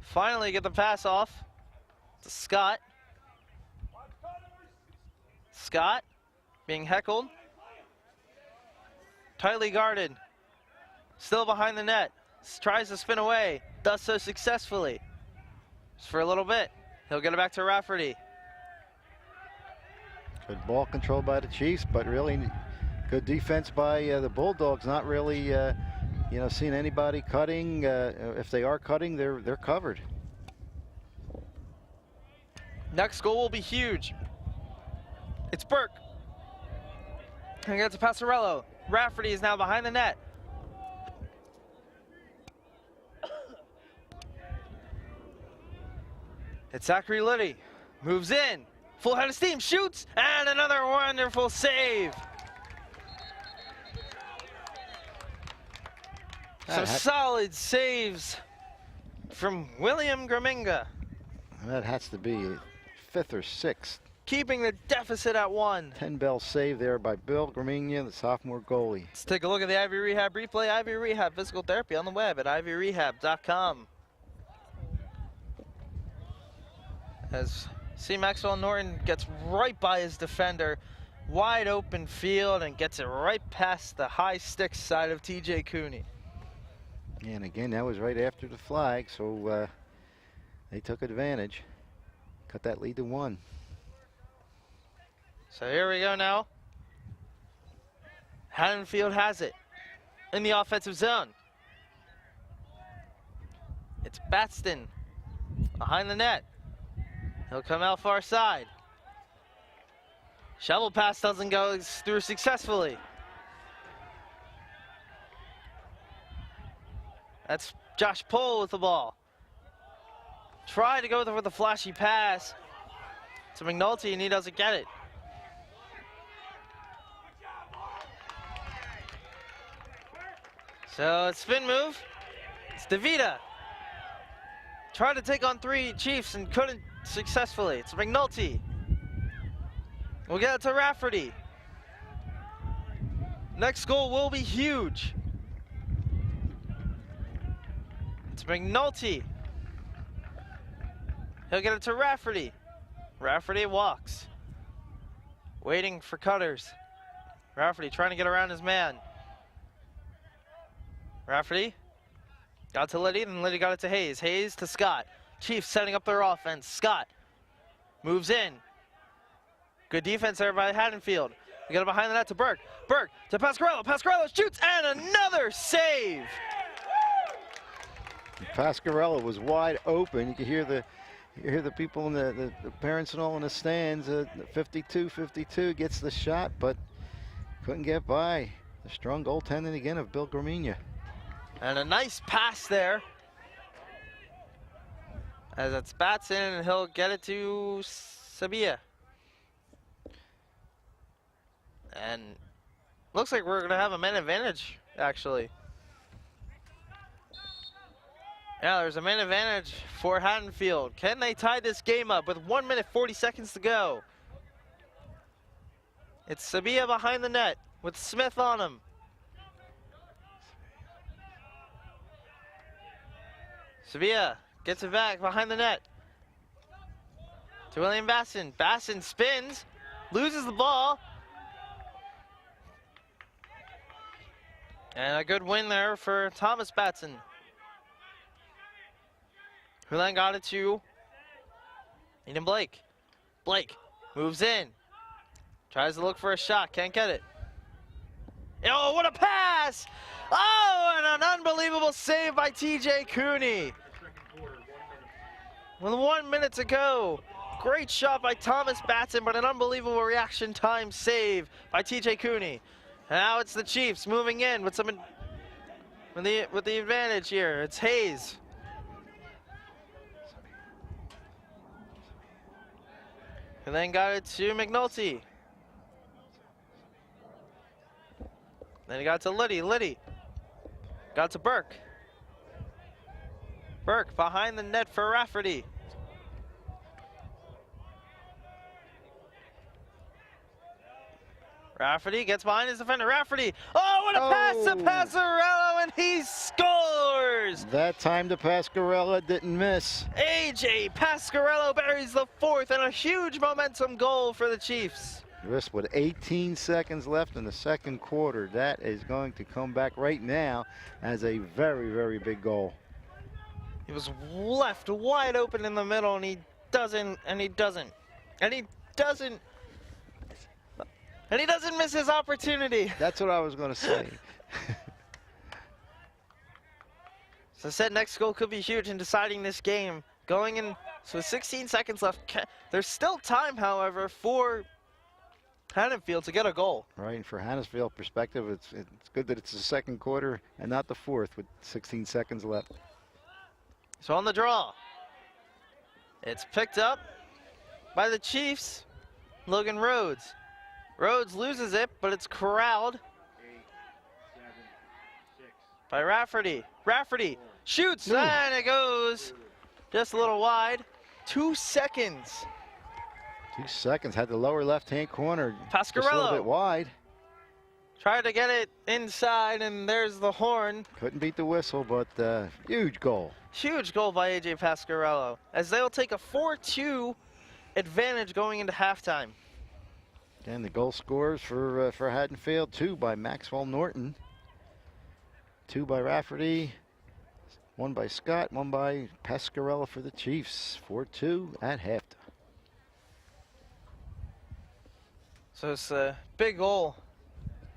Finally get the pass off to Scott. Scott being heckled. Tightly guarded. Still behind the net. Tries to spin away. Does so successfully. Just for a little bit. He'll get it back to Rafferty. Good ball control by the Chiefs, but really good defense by the Bulldogs. Not really, seeing anybody cutting. If they are cutting, they're covered. Next goal will be huge. It's Burke. And he gets to Passarello. Rafferty is now behind the net. It's Zachary Liddy. Moves in. Full head of steam. Shoots. And another wonderful save. Some solid saves from William Graminga. That has to be 5th or 6th. Keeping the deficit at 1. 10-bell save there by Bill Graminga, the sophomore goalie. Let's take a look at the Ivy Rehab replay. Ivy Rehab Physical Therapy on the web at ivyrehab.com. As C. Maxwell Norton gets right by his defender, wide open field, and gets it right past the high stick side of TJ Cooney. And again, that was right after the flag, so they took advantage. Cut that lead to 1. So here we go now. Haddonfield has it in the offensive zone. It's Batston behind the net. He'll come out far side. Shovel pass doesn't go through successfully. That's Josh Pohl with the ball. Try to go with the flashy pass to McNulty, and he doesn't get it. So it's spin move. It's DeVita. Tried to take on 3 Chiefs and couldn't successfully. It's McNulty. We'll get it to Rafferty. Next goal will be huge. It's McNulty. He'll get it to Rafferty. Rafferty walks. Waiting for Cutters. Rafferty trying to get around his man. Rafferty got to Liddy, and Liddy got it to Hayes. Hayes to Scott. Chiefs setting up their offense. Scott moves in. Good defense there by Haddonfield. They get it behind the net to Burke. Burke to Pasquarello. Pasquarello shoots, and another save. Pasquarello was wide open. You could hear the people in the parents and all in the stands. 52-52 gets the shot, but couldn't get by. The strong goaltending again of Bill Gramigna. And a nice pass there. As it spats in, and he'll get it to Sabia. And looks like we're going to have a man advantage, actually. Yeah, there's a man advantage for Haddonfield. Can they tie this game up with 1 minute 40 seconds to go? It's Sabia behind the net with Smith on him. Sabia gets it back behind the net to William Basson. Basson spins, loses the ball. And a good win there for Thomas Batson, who then got it to Eden Blake. Blake moves in, tries to look for a shot, can't get it. Oh, what a pass! Oh, and an unbelievable save by TJ Cooney. With 1 minute to go. Great shot by Thomas Batson, but an unbelievable reaction time save by TJ Cooney. And now it's the Chiefs moving in with some with the advantage here. It's Hayes. And then got it to McNulty. Then he got to Liddy. Liddy got to Burke. Burke behind the net for Rafferty. Rafferty gets behind his defender. Rafferty. Oh, what a pass to Pasquarello, and he scores! That time to Pasquarello didn't miss. AJ Pasquarello buries the fourth, and a huge momentum goal for the Chiefs. Just with 18 seconds left in the second quarter, that is going to come back right now as a very, very big goal. He was left wide open in the middle, and he doesn't miss his opportunity. That's what I was going to say. So I said next goal could be huge in deciding this game. Going in, so 16 seconds left. There's still time, however, for Haddonfield to get a goal. Right, and for Haddonfield perspective, it's good that it's the second quarter and not the fourth with 16 seconds left. So on the draw, it's picked up by the Chiefs, Logan Rhodes. Rhodes loses it, but it's corralled by Rafferty. Rafferty shoots, and it goes just a little wide. 2 seconds. 2 seconds, had the lower left-hand corner. Just a little Pasquarello bit wide. tried to get it inside, and there's the horn. Couldn't beat the whistle, but huge goal. Huge goal by AJ Pasquarello, as they'll take a 4-2 advantage going into halftime. And the goal scorers for Haddonfield, 2 by Maxwell Norton, 2 by Rafferty, 1 by Scott, 1 by Pasquarello for the Chiefs. 4-2 at halftime. So it's a big goal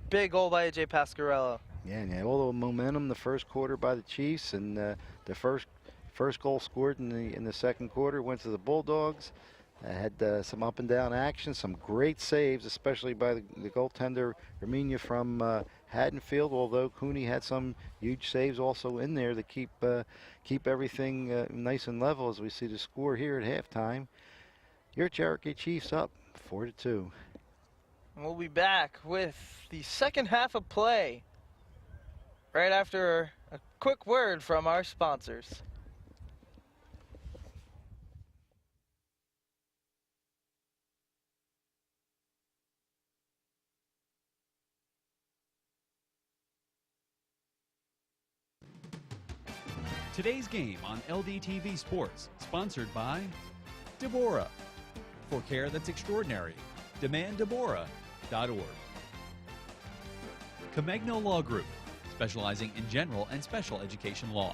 by AJ Pasquarello. Yeah, and had all the momentum the first quarter by the Chiefs, and the first goal scored in the second quarter went to the Bulldogs. Had some up and down action, some great saves, especially by the goaltender Gramigna from Haddonfield. Although Cooney had some huge saves also in there to keep everything nice and level as we see the score here at halftime. Your Cherokee Chiefs up 4-2. We'll be back with the second half of play right after a quick word from our sponsors. Today's game on LDTV Sports, sponsored by Deborah. For care that's extraordinary, demanddeborah.org. Comegno Law Group, specializing in general and special education law,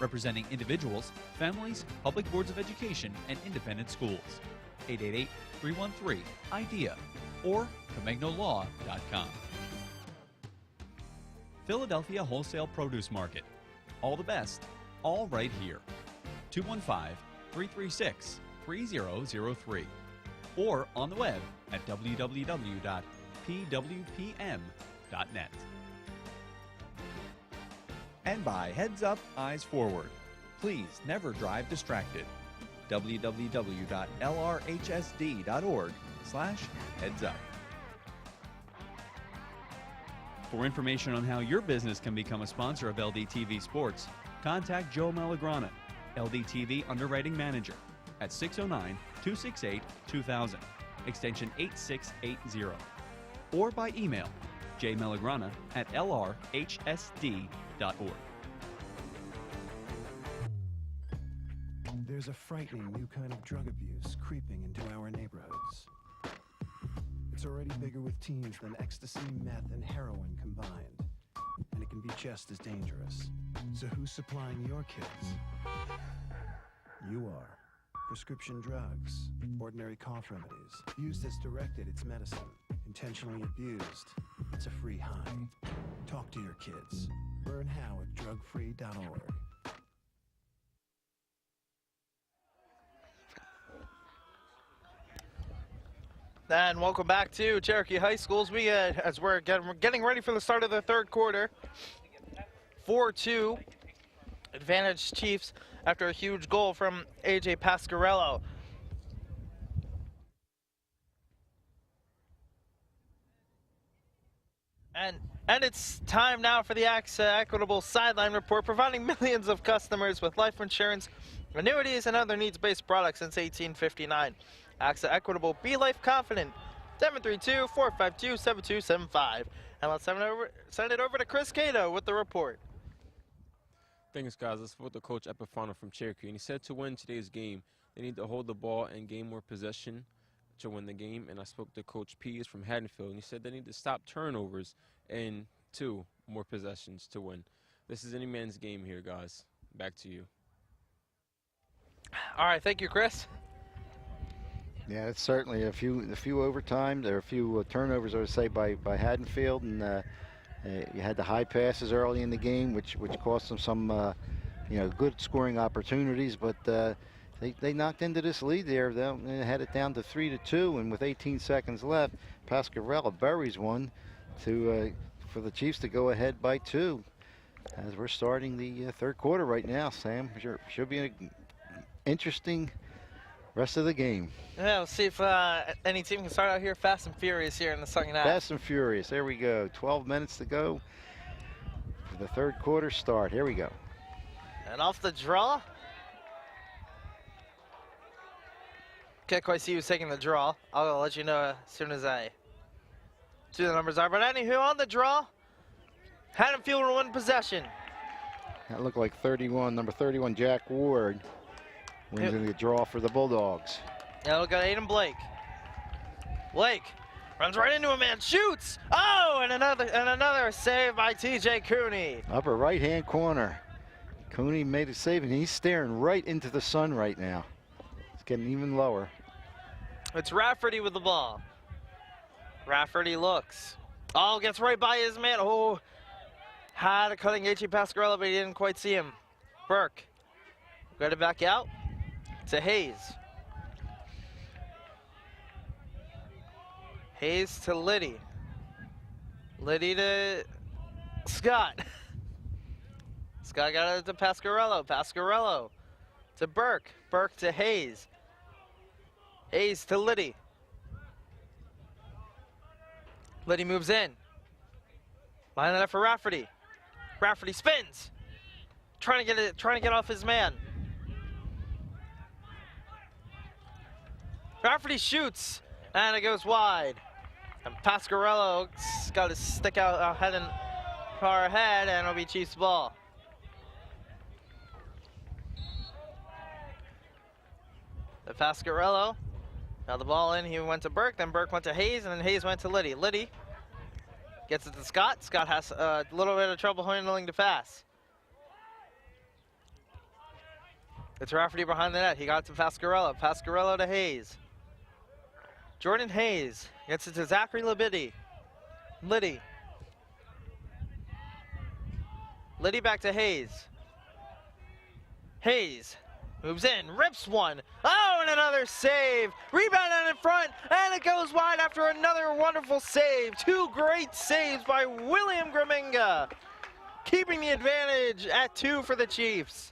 representing individuals, families, public boards of education, and independent schools. 888-313-IDEA or ComegnoLaw.com. Philadelphia Wholesale Produce Market. All the best, all right here. 215-336-3003 or on the web at www.pwpm.net. And by Heads Up, Eyes Forward. Please never drive distracted. www.lrhsd.org/headsup. For information on how your business can become a sponsor of LDTV Sports, contact Joe Malagrana, LDTV Underwriting Manager, at 609-268-2000, extension 8680, or by email jmalagrana@lrhsd.org. There's a frightening new kind of drug abuse creeping into our neighborhoods. It's already bigger with teens than ecstasy, meth, and heroin combined. And it can be just as dangerous. So who's supplying your kids? You are. Prescription drugs, ordinary cough remedies. Used as directed, it's medicine. Intentionally abused, it's a free high. Talk to your kids. Learn how at drugfree.org. And welcome back to Cherokee High Schools. As we're getting ready for the start of the third quarter. 4-2 advantage Chiefs after a huge goal from AJ Pasquarello. And it's time now for the AXA Equitable Sideline Report, providing millions of customers with life insurance, annuities, and other needs-based products since 1859. AXA Equitable, be life confident. 732-452-7275. And let's send it over to Chris Cato with the report. Thanks, guys. Let's vote the coach Epifano from Cherokee. And he said to win today's game, they need to hold the ball and gain more possession to win the game. And I spoke to Coach Pease from Haddonfield, and he said they need to stop turnovers and more possessions to win. This is any man's game here, guys. Back to you. All right, thank you, Chris. Yeah, it's certainly a few overtimes. There are a few turnovers, I would say, by Haddonfield, and you had the high passes early in the game, which cost them some good scoring opportunities. But they knocked into this lead there. They had it down to 3-2, and with 18 seconds left, Pasquarello buries one for the Chiefs to go ahead by 2. As we're starting the third quarter right now, Sam, should be an interesting rest of the game. Yeah, we'll see if any team can start out here fast and furious here in the second half. Fast and furious. There we go. 12 minutes to go for the third quarter start. Here we go. And off the draw. Can't quite see who's taking the draw. I'll let you know as soon as I see the numbers are. But anywho, on the draw, Haddonfield will win possession. That looked like 31, number 31, Jack Ward. Wins in the draw for the Bulldogs. Now look at Aiden Blake. Blake runs right into a man, shoots! Oh, and another save by TJ Cooney. Upper right-hand corner. Cooney made a save, and he's staring right into the sun right now. It's getting even lower. It's Rafferty with the ball. Rafferty looks. Oh, gets right by his man. Oh, had a cutting AJ Pasquarello, but he didn't quite see him. Burke got it back out to Hayes. Hayes to Liddy. Liddy to Scott. Scott got it to Pasquarello. Pasquarello to Burke. Burke to Hayes. Hayes to Liddy. Liddy moves in. Line it up for Rafferty. Rafferty spins. Trying to get off his man. Rafferty shoots, and it goes wide. And Pasquarello's got his stick out far ahead, and it'll be Chiefs ball. The Pasquarello. Now the ball in, he went to Burke, then Burke went to Hayes, and then Hayes went to Liddy. Liddy gets it to Scott. Scott has a little bit of trouble handling the pass. It's Rafferty behind the net. He got it to Pasquarello. Pasquarello to Hayes. Jordan Hayes gets it to Zachary Liddy. Liddy. Liddy back to Hayes. Hayes moves in, rips one. Oh, and another save. Rebound out in front, and it goes wide after another wonderful save. Two great saves by William Graminga, keeping the advantage at 2 for the Chiefs.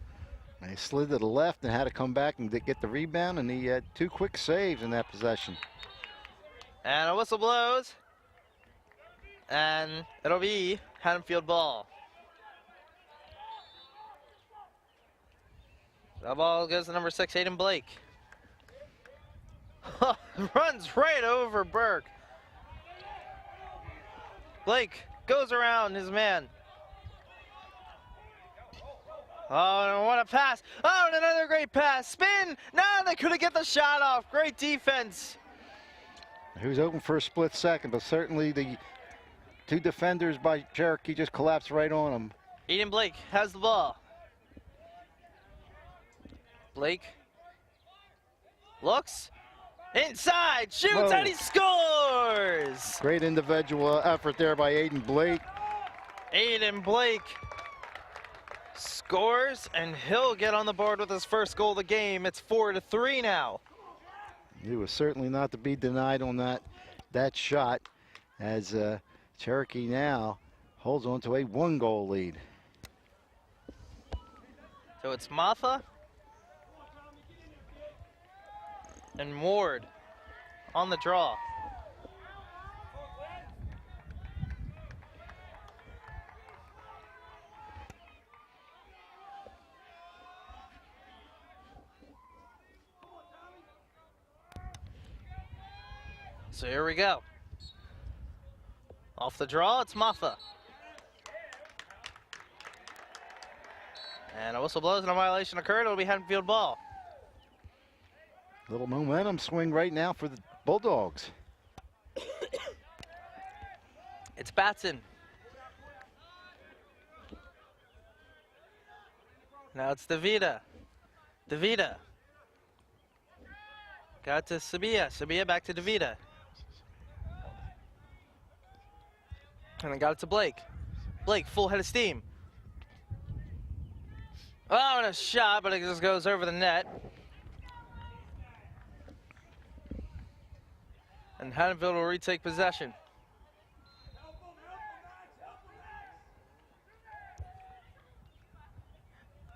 He slid to the left and had to come back and get the rebound, and he had 2 quick saves in that possession. And a whistle blows, and it'll be Haddonfield ball. The ball goes to number 6, Aiden Blake. Runs right over Burke. Blake goes around his man. Oh, and what a pass. Oh, and another great pass. Spin. No, they couldn't get the shot off. Great defense. He was open for a split second, but certainly the 2 defenders by Cherokee just collapsed right on him. Aiden Blake has the ball. Blake looks inside, shoots, Whoa. and he scores! Great individual effort there by Aiden Blake. Aiden Blake scores, and he'll get on the board with his first goal of the game. It's 4-3 now. He was certainly not to be denied on that shot, as Cherokee now holds on to a 1-goal lead. So it's Matha and Ward on the draw. So here we go. Off the draw, it's Matha. And a whistle blows and a violation occurred. It'll be Haddonfield ball. Little momentum swing right now for the Bulldogs. It's Batson. Now it's DeVita. DeVita. Got to Sabia. Sabia back to DeVita. And then got it to Blake. Blake, full head of steam. Oh, and a shot, but it just goes over the net. And Haddonfield will retake possession.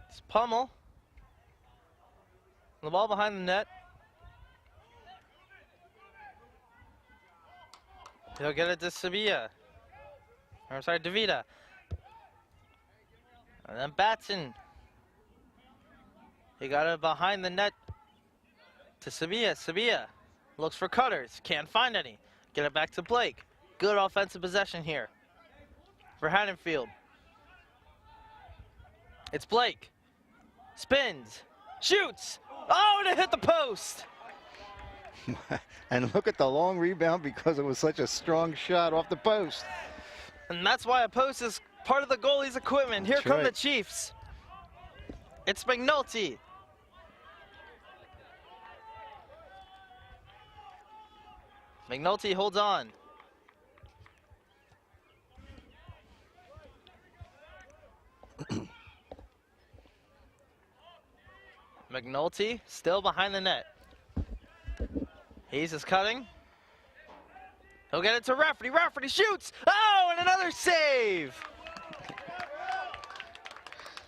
It's Pummel. The ball behind the net. He'll get it to Sabia. I'm sorry, DeVita. And then Batson. He got it behind the net to Sabia. Sabia looks for cutters. Can't find any. Get it back to Blake. Good offensive possession here for Haddonfield. It's Blake. Spins. Shoots. Oh, and it hit the post. And look at the long rebound because it was such a strong shot off the post. And that's why a post is part of the goalie's equipment. Here come the Chiefs. It's McNulty. McNulty holds on. McNulty still behind the net. Hayes is cutting. He'll get it to Rafferty. Rafferty shoots. Oh, and another save.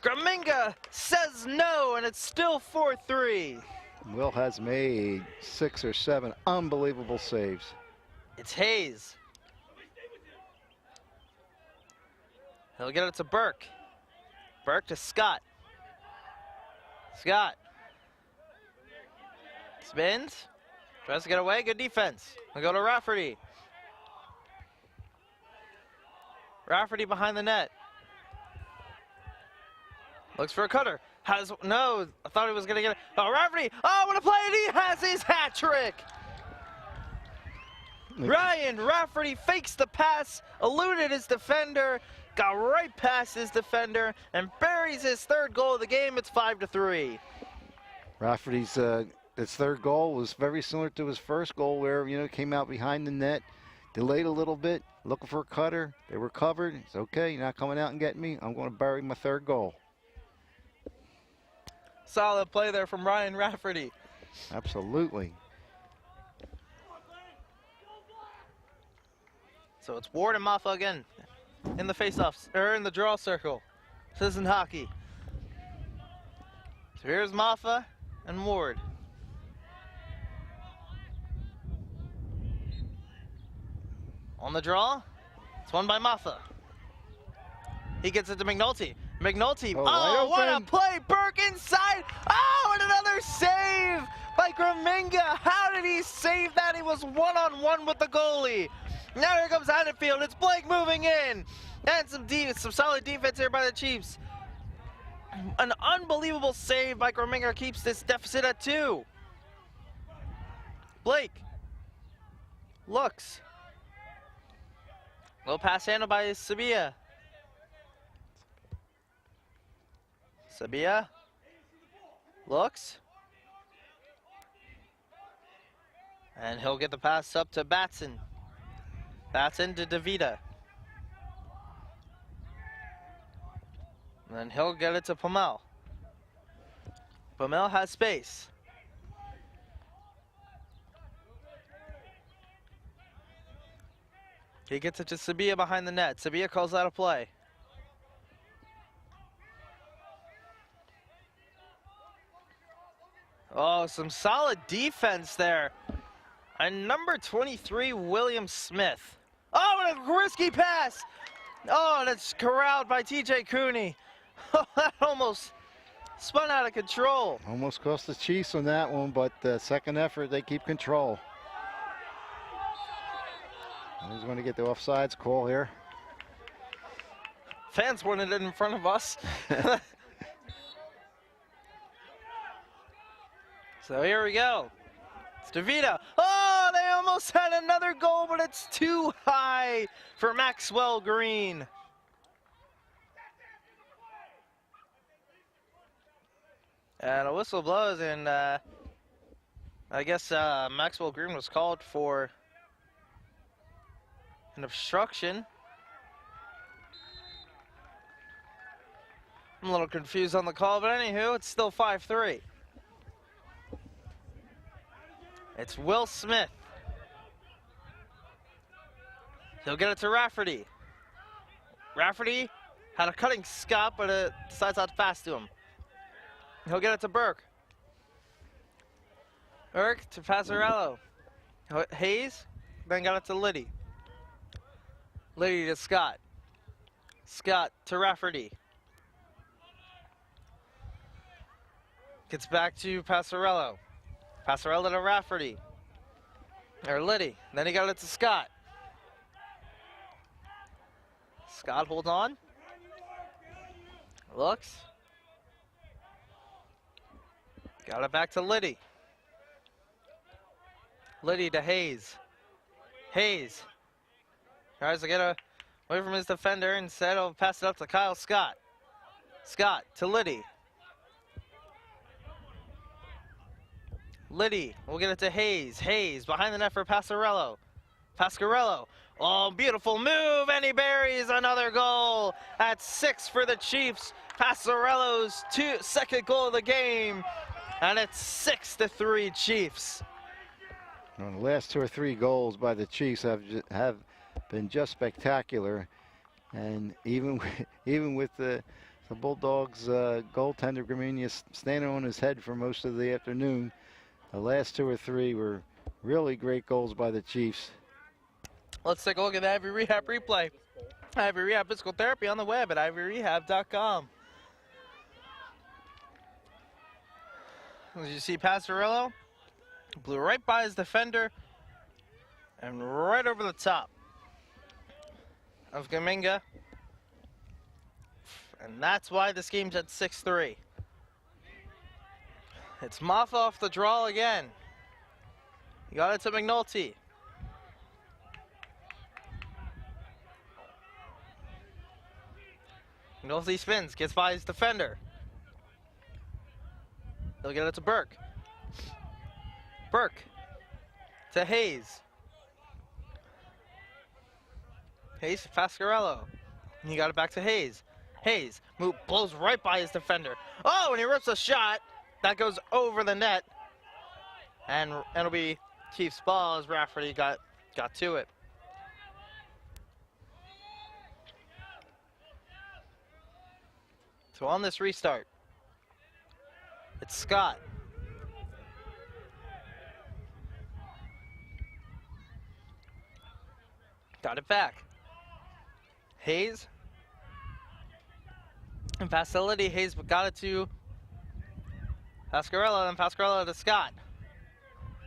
Graminga says no, and it's still 4-3. Will has made 6 or 7 unbelievable saves. It's Hayes. He'll get it to Burke. Burke to Scott. Scott. Spins. Tries to get away. Good defense. We'll go to Rafferty. Rafferty behind the net. Looks for a cutter. No, I thought he was going to get it. Oh, Rafferty. Oh, what a play. And he has his hat trick. Ryan Rafferty fakes the pass, eluded his defender, got right past his defender, and buries his third goal of the game. It's 5-3. Rafferty's his third goal was very similar to his first goal, where came out behind the net, delayed a little bit, looking for a cutter. They were covered. It's okay. You're not coming out and getting me. I'm going to bury my third goal. Solid play there from Ryan Rafferty. Absolutely. So it's Ward and Maffa again in the face-offs, or in the draw circle. This isn't hockey. So here's Maffa and Ward. On the draw, it's won by Maffa. He gets it to McNulty. McNulty, oh what a play, Burke inside. Oh, and another save by Graminga. How did he save that? He was one-on-one with the goalie. Now here comes Haddonfield. It's Blake moving in. And some solid defense here by the Chiefs. An unbelievable save by Graminga keeps this deficit at 2. Blake looks. Low pass handled by Sabia. Sabia looks. And he'll get the pass up to Batson. Batson to DeVita. And then he'll get it to Pomel. Pomel has space. He gets it to Sabia behind the net. Sabia calls out a play. Oh, some solid defense there. And number 23, William Smith. Oh, and a risky pass. Oh, and it's corralled by TJ Cooney. Oh, that almost spun out of control. Almost cost the Chiefs on that one, but second effort, they keep control. He's going to get the offsides call here. Fans wanted it in front of us. So here we go. It's DeVita. Oh, they almost had another goal, but it's too high for Maxwell Green. And a whistle blows, and I guess Maxwell Green was called for an obstruction. I'm a little confused on the call, but anywho, it's still 5-3. It's Will Smith. He'll get it to Rafferty. Rafferty had a cutting Scott, but it decides not to pass to him. He'll get it to Burke. Burke to Passarello. Hayes then got it to Liddy. Liddy to Scott. Scott to Rafferty. Gets back to Passarello. Passarello to Rafferty. Or Liddy. Then he got it to Scott. Scott holds on. Looks. Got it back to Liddy. Liddy to Hayes. Hayes tries to get away from his defender. Instead, he'll pass it up to Kyle Scott. Scott to Liddy. Liddy will get it to Hayes. Hayes behind the net for Passarello. Pasquarello. Oh, beautiful move, and he buries another goal at 6 for the Chiefs. Passarello's second goal of the game, and it's 6-3 Chiefs. Well, the last 2 or 3 goals by the Chiefs have been just spectacular, and even with the Bulldogs goaltender Graminius standing on his head for most of the afternoon, the last 2 or 3 were really great goals by the Chiefs. Let's take a look at the Ivy Rehab replay. Ivy Rehab Physical Therapy on the web at ivyrehab.com. As you see, Passarello blew right by his defender and right over the top of Gaminga. And that's why this game's at 6-3. It's Moffa off the draw again. He got it to McNulty. McNulty spins, gets by his defender. He'll get it to Burke. Burke to Hayes. Hayes to Pasquarello. And he got it back to Hayes. Hayes blows right by his defender. Oh, and he rips a shot. That goes over the net. And it'll be Chiefs ball as Rafferty got to it. So on this restart, it's Scott. Got it back. Hayes. And facility, Hayes got it to Pasquarello, and Pasquarello to Scott.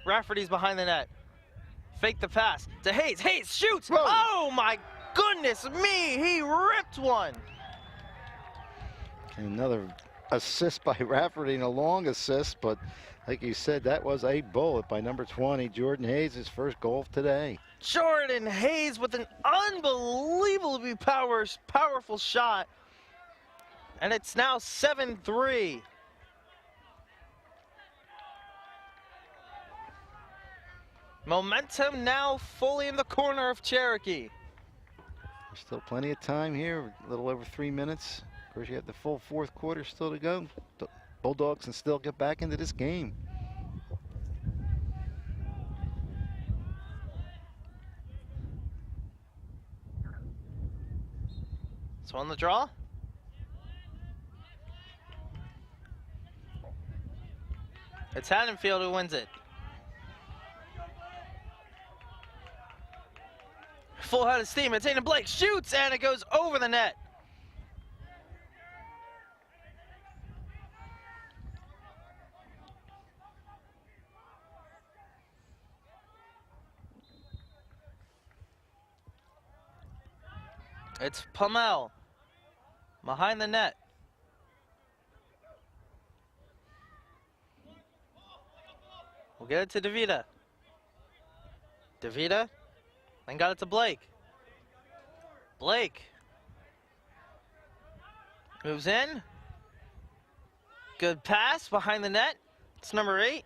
Rafferty's behind the net. Fake the pass to Hayes. Hayes shoots! Whoa. Oh my goodness me! He ripped one! And another assist by Rafferty, and a long assist, but like you said, that was a bullet by number 20, Jordan Hayes, his first goal today. Jordan Hayes with an unbelievably powerful shot. And it's now 7-3. Momentum now fully in the corner of Cherokee. There's still plenty of time here, a little over 3 minutes. Of course, you have the full fourth quarter still to go. The Bulldogs can still get back into this game. So on the draw. It's Haddonfield who wins it. Full head of steam. It's Aiden Blake shoots, and it goes over the net. It's Pummel behind the net. We'll get it to DeVita. DeVita, then got it to Blake. Blake moves in. Good pass behind the net. It's number 8.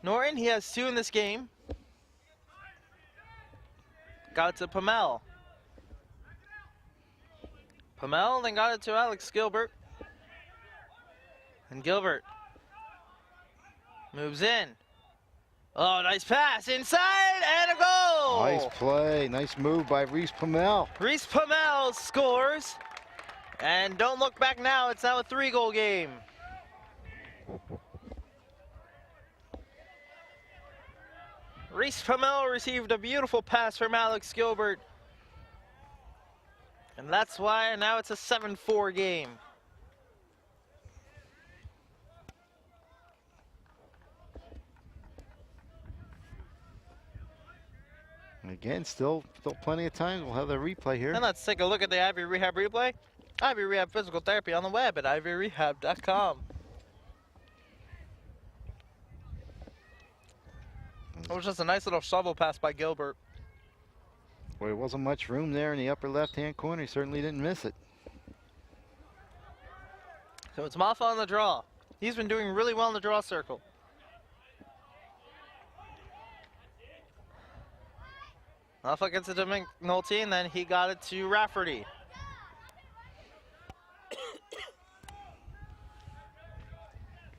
Norton, he has 2 in this game. Got it to Pummel. Pummel then got it to Alex Gilbert. And Gilbert moves in. Oh, nice pass inside and a goal! Nice play, nice move by Reese Pummel. Reese Pummel scores. And don't look back now, it's now a 3-goal game. Reese Pummel received a beautiful pass from Alex Gilbert. And that's why now it's a 7-4 game. Again, still plenty of time. We'll have the replay here. And let's take a look at the Ivy Rehab replay. Ivy Rehab Physical Therapy on the web at ivyrehab.com. It was just a nice little shovel pass by Gilbert. Boy, there wasn't much room there in the upper left-hand corner. He certainly didn't miss it. So it's Moffa on the draw. He's been doing really well in the draw circle. Moffa gets it to McNulty, and then he got it to Rafferty.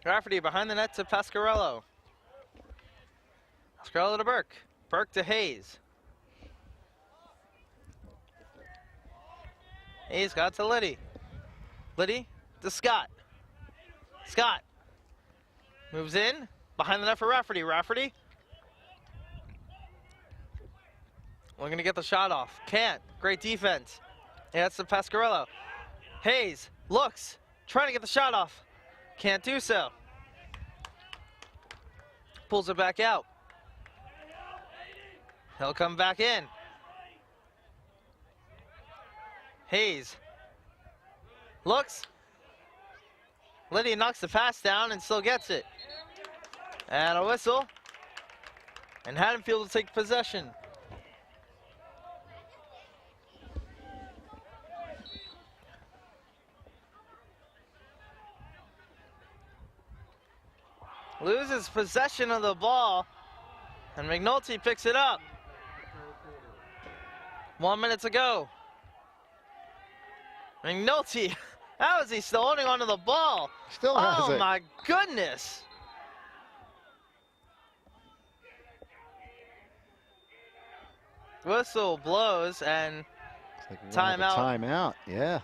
Rafferty behind the net to Pasquarello. Pasquarello to Burke. Burke to Hayes. Hayes got it to Liddy. Liddy to Scott. Scott moves in. Behind the net for Rafferty. Rafferty. We're going to get the shot off. Can't. Great defense. Yeah, that's to Pasquarello. Hayes looks. Trying to get the shot off. Can't do so. Pulls it back out. He'll come back in. Hayes looks. Liddy knocks the pass down and still gets it. And a whistle. And Haddonfield will take possession. Loses possession of the ball. And McNulty picks it up. 1 minute to go. McNulty, how is he still holding onto the ball? Still has it. Oh my goodness. Whistle blows and timeout. Timeout, yeah.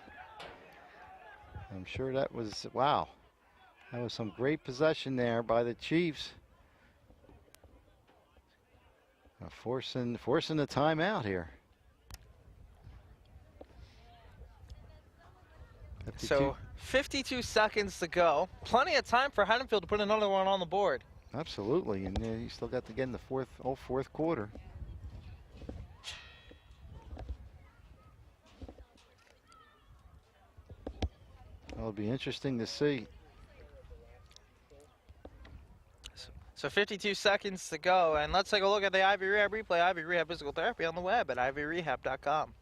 I'm sure that was, wow. That was some great possession there by the Chiefs. Forcing the timeout here. 52. So 52 seconds to go. Plenty of time for Haddonfield to put another one on the board. Absolutely, and you still got to get in the fourth quarter. It'll be interesting to see. So 52 seconds to go, and let's take a look at the Ivy Rehab replay. Ivy Rehab Physical Therapy on the web at ivyrehab.com.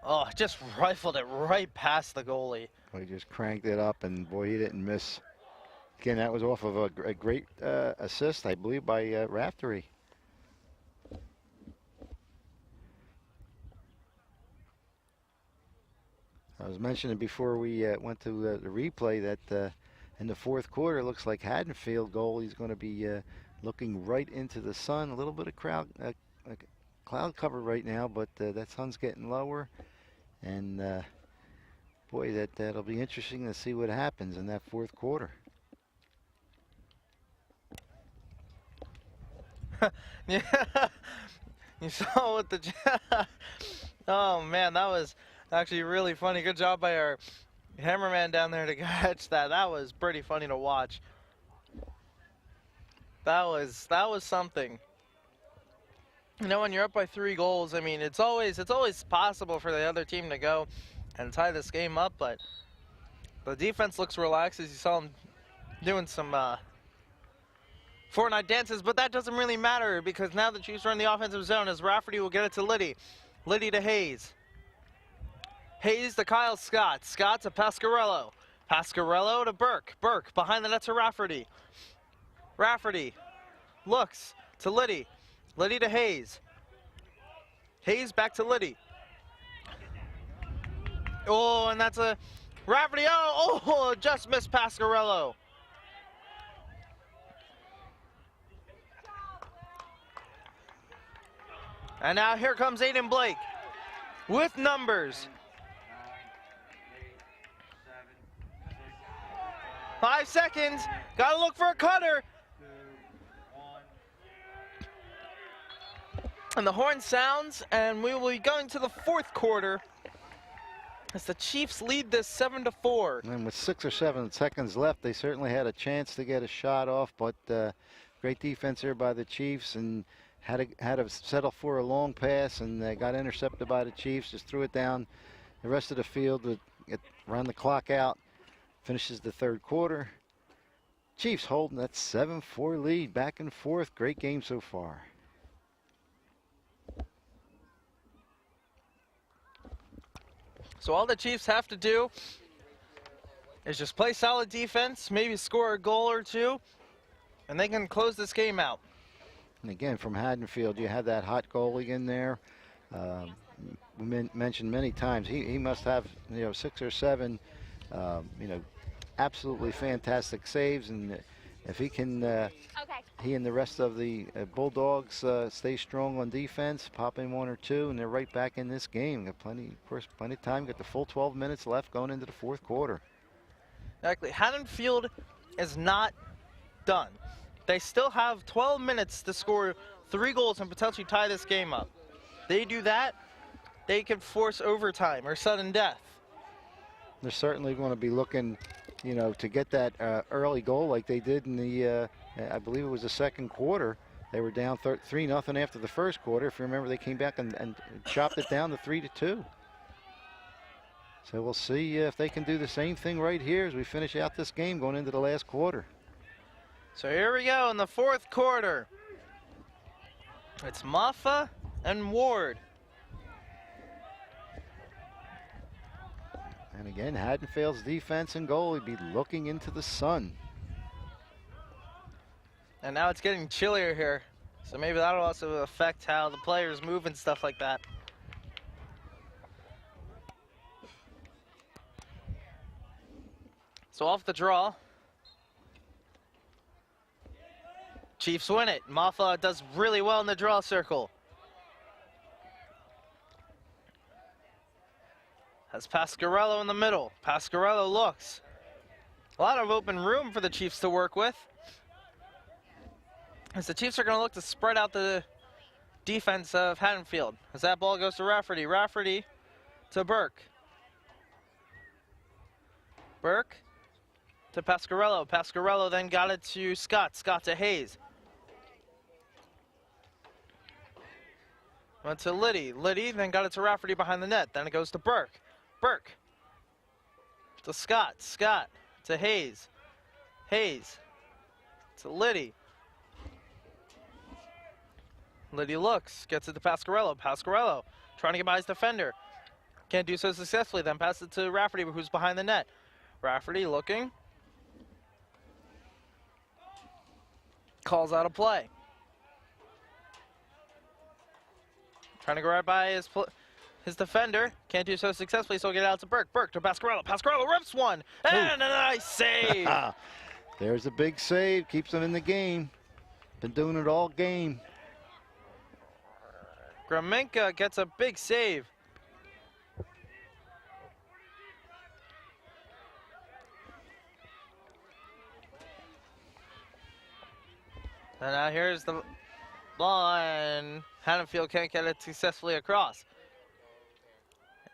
Oh, just rifled it right past the goalie. Well, he just cranked it up, and boy, he didn't miss. Again, that was off of a great assist, I believe, by Raftery. I was mentioning before we went to the replay that in the fourth quarter, it looks like Haddonfield goalie's going to be looking right into the sun. A little bit of cloud cover right now, but that sun's getting lower. And boy, that'll be interesting to see what happens in that fourth quarter. Yeah, you saw what the. Oh man, that was actually really funny. Good job by our cameraman down there to catch that. That was pretty funny to watch. That was something. You know, when you're up by 3 goals, I mean, it's always possible for the other team to go and tie this game up, but the defense looks relaxed as you saw them doing some Fortnite dances, but that doesn't really matter because now the Chiefs are in the offensive zone as Rafferty will get it to Liddy. Liddy to Hayes. Hayes to Kyle Scott. Scott to Pasquarello. Pasquarello to Burke. Burke behind the net to Rafferty. Rafferty looks to Liddy. Liddy to Hayes. Hayes back to Liddy. Oh, and that's a Rafferty. Oh, just missed Pasquarello. And now here comes Aiden Blake with numbers. 5 seconds. Gotta look for a cutter. And the horn sounds, and we will be going to the fourth quarter as the Chiefs lead this 7-4. And with 6 or 7 seconds left, they certainly had a chance to get a shot off, but great defense here by the Chiefs, and had to settle for a long pass, and got intercepted by the Chiefs. Just threw it down the rest of the field to run the clock out. Finishes the third quarter. Chiefs holding that 7-4 lead, back and forth. Great game so far. So all the Chiefs have to do is just play solid defense, maybe score a goal or two, and they can close this game out. And again, from Haddonfield, you have that hot goalie in there. We mentioned many times he must have 6 or 7 absolutely fantastic saves, and if he can he and the rest of the Bulldogs stay strong on defense, pop in 1 or 2, and they're right back in this game. Got plenty of time. Got the full 12 minutes left going into the fourth quarter. Exactly. Haddonfield is not done. They still have 12 minutes to score 3 goals and potentially tie this game up. They do that, they could force overtime or sudden death. They're certainly going to be looking, to get that early goal like they did in the, I believe it was the second quarter. They were down 3-0 after the first quarter. If you remember, they came back and chopped it down to 3-2. So we'll see if they can do the same thing right here as we finish out this game going into the last quarter. So here we go in the fourth quarter. It's Maffa and Ward. And again, Haddonfield's defense and goal would be looking into the sun. And now it's getting chillier here. So maybe that'll also affect how the players move and stuff like that. So off the draw. Chiefs win it. Maffa does really well in the draw circle. Has Pasquarello in the middle. Pasquarello looks. A lot of open room for the Chiefs to work with. As the Chiefs are going to look to spread out the defense of Haddonfield. As that ball goes to Rafferty. Rafferty to Burke. Burke to Pasquarello. Pasquarello then got it to Scott. Scott to Hayes. Went to Liddy. Liddy then got it to Rafferty behind the net. Then it goes to Burke. Burke to Scott. Scott to Hayes. Hayes to Liddy. Liddy looks, gets it to Pasquarello. Pasquarello trying to get by his defender. Can't do so successfully. Then pass it to Rafferty, who's behind the net. Rafferty looking. Calls out a play. Trying to go right by his defender. Can't do so successfully, so he'll get out to Burke. Burke to Pasquarello. Pasquarello rips one. And a nice save. There's a big save. Keeps them in the game. Been doing it all game. Gramenka gets a big save. And now here's the ball, and Haddonfield can't get it successfully across.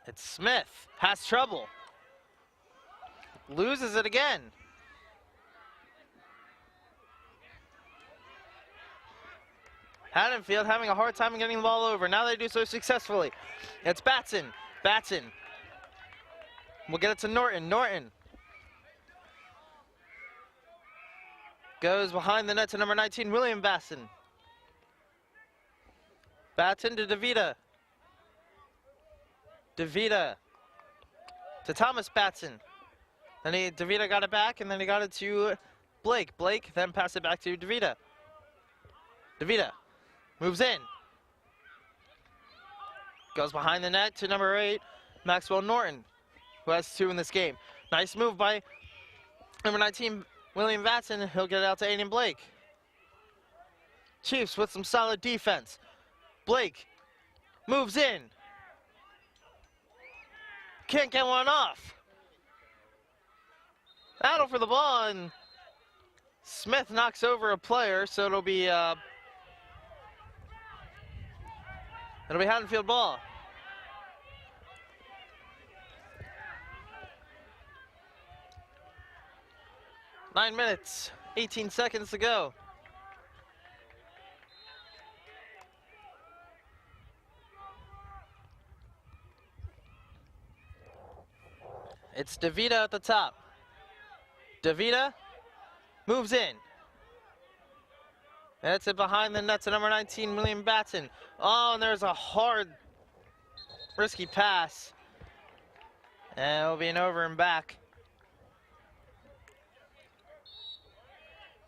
It's Smith, has trouble. Loses it again. Haddonfield having a hard time getting the ball over. Now they do so successfully. It's Batson. Batson. We'll get it to Norton. Norton. Goes behind the net to number 19, William Batson. Batson to DeVita. DeVita to Thomas Batson. Then DeVita got it back, and then he got it to Blake. Blake then passed it back to DeVita. DeVita moves in. Goes behind the net to number 8, Maxwell Norton, who has 2 in this game. Nice move by number 19, William Batson. He'll get it out to Aiden Blake. Chiefs with some solid defense. Blake moves in. Can't get one off. Battle for the ball, and Smith knocks over a player, so it'll be Haddonfield ball. Nine minutes, 18 seconds to go. It's DeVita at the top. DeVita moves in. That's it behind the net to number 19, William Batson. Oh, and there's a hard, risky pass. And it'll be an over and back.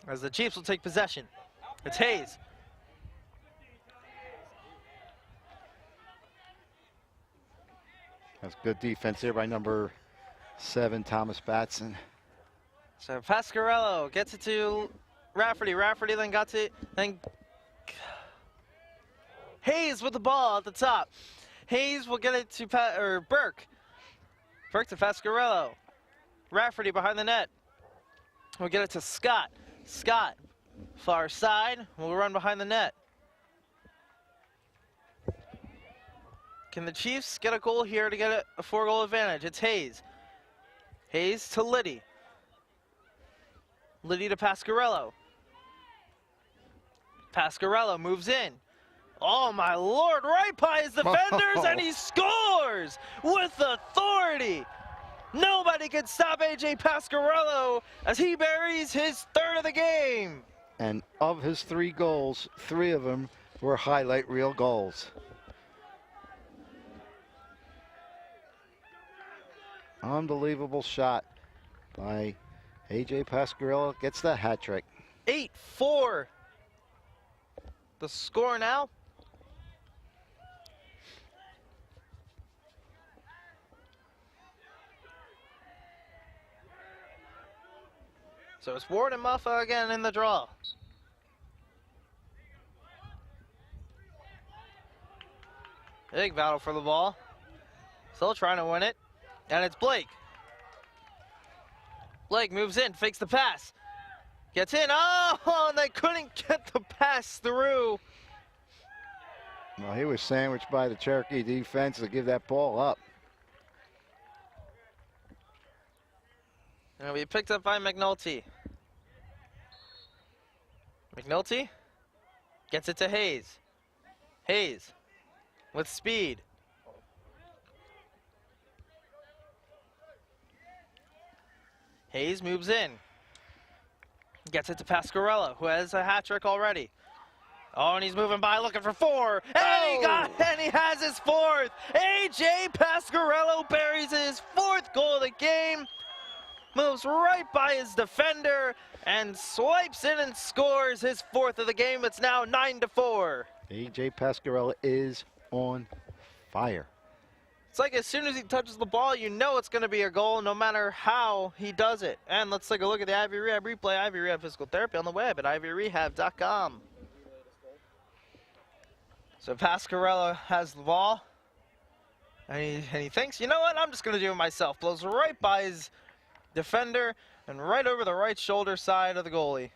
As the Chiefs will take possession. It's Hayes. That's good defense here by number 7, Thomas Batson. So Pasquarello gets it to Rafferty. Rafferty then got to Hayes with the ball at the top. Hayes will get it to Burke. Burke to Pasquarello. Rafferty behind the net. We'll get it to Scott. Scott, far side, will run behind the net. Can the Chiefs get a goal here to get a 4-goal advantage? It's Hayes. Hayes to Liddy. Liddy to Pasquarello. Pasquarello moves in. Oh my Lord, right by his defenders, and he scores with authority. Nobody can stop AJ Pasquarello as he buries his third of the game. And of his 3 goals, 3 of them were highlight reel goals. Unbelievable shot by AJ Pasquarello. Gets the hat trick. 8-4. The score now. So it's Ward and Muffa again in the draw. Big battle for the ball. Still trying to win it. And it's Blake. Blake moves in, fakes the pass. Gets in. Oh, and they couldn't get the pass through. Well, he was sandwiched by the Cherokee defense to give that ball up. And we picked up by McNulty. McNulty gets it to Hayes. Hayes with speed. Hayes moves in. Gets it to Pasquarello, who has a hat trick already. Oh, and he's moving by looking for 4. And he has his 4th. AJ Pasquarello buries his 4th goal of the game. Moves right by his defender and swipes in and scores his 4th of the game. It's now 9-4. AJ Pasquarello is on fire. It's like as soon as he touches the ball, you know it's going to be a goal no matter how he does it. And let's take a look at the Ivy Rehab replay. Ivy Rehab Physical Therapy on the web at ivyrehab.com. So Pasquarello has the ball. And he thinks, you know what, I'm just going to do it myself. Blows right by his defender and right over the right shoulder side of the goalie.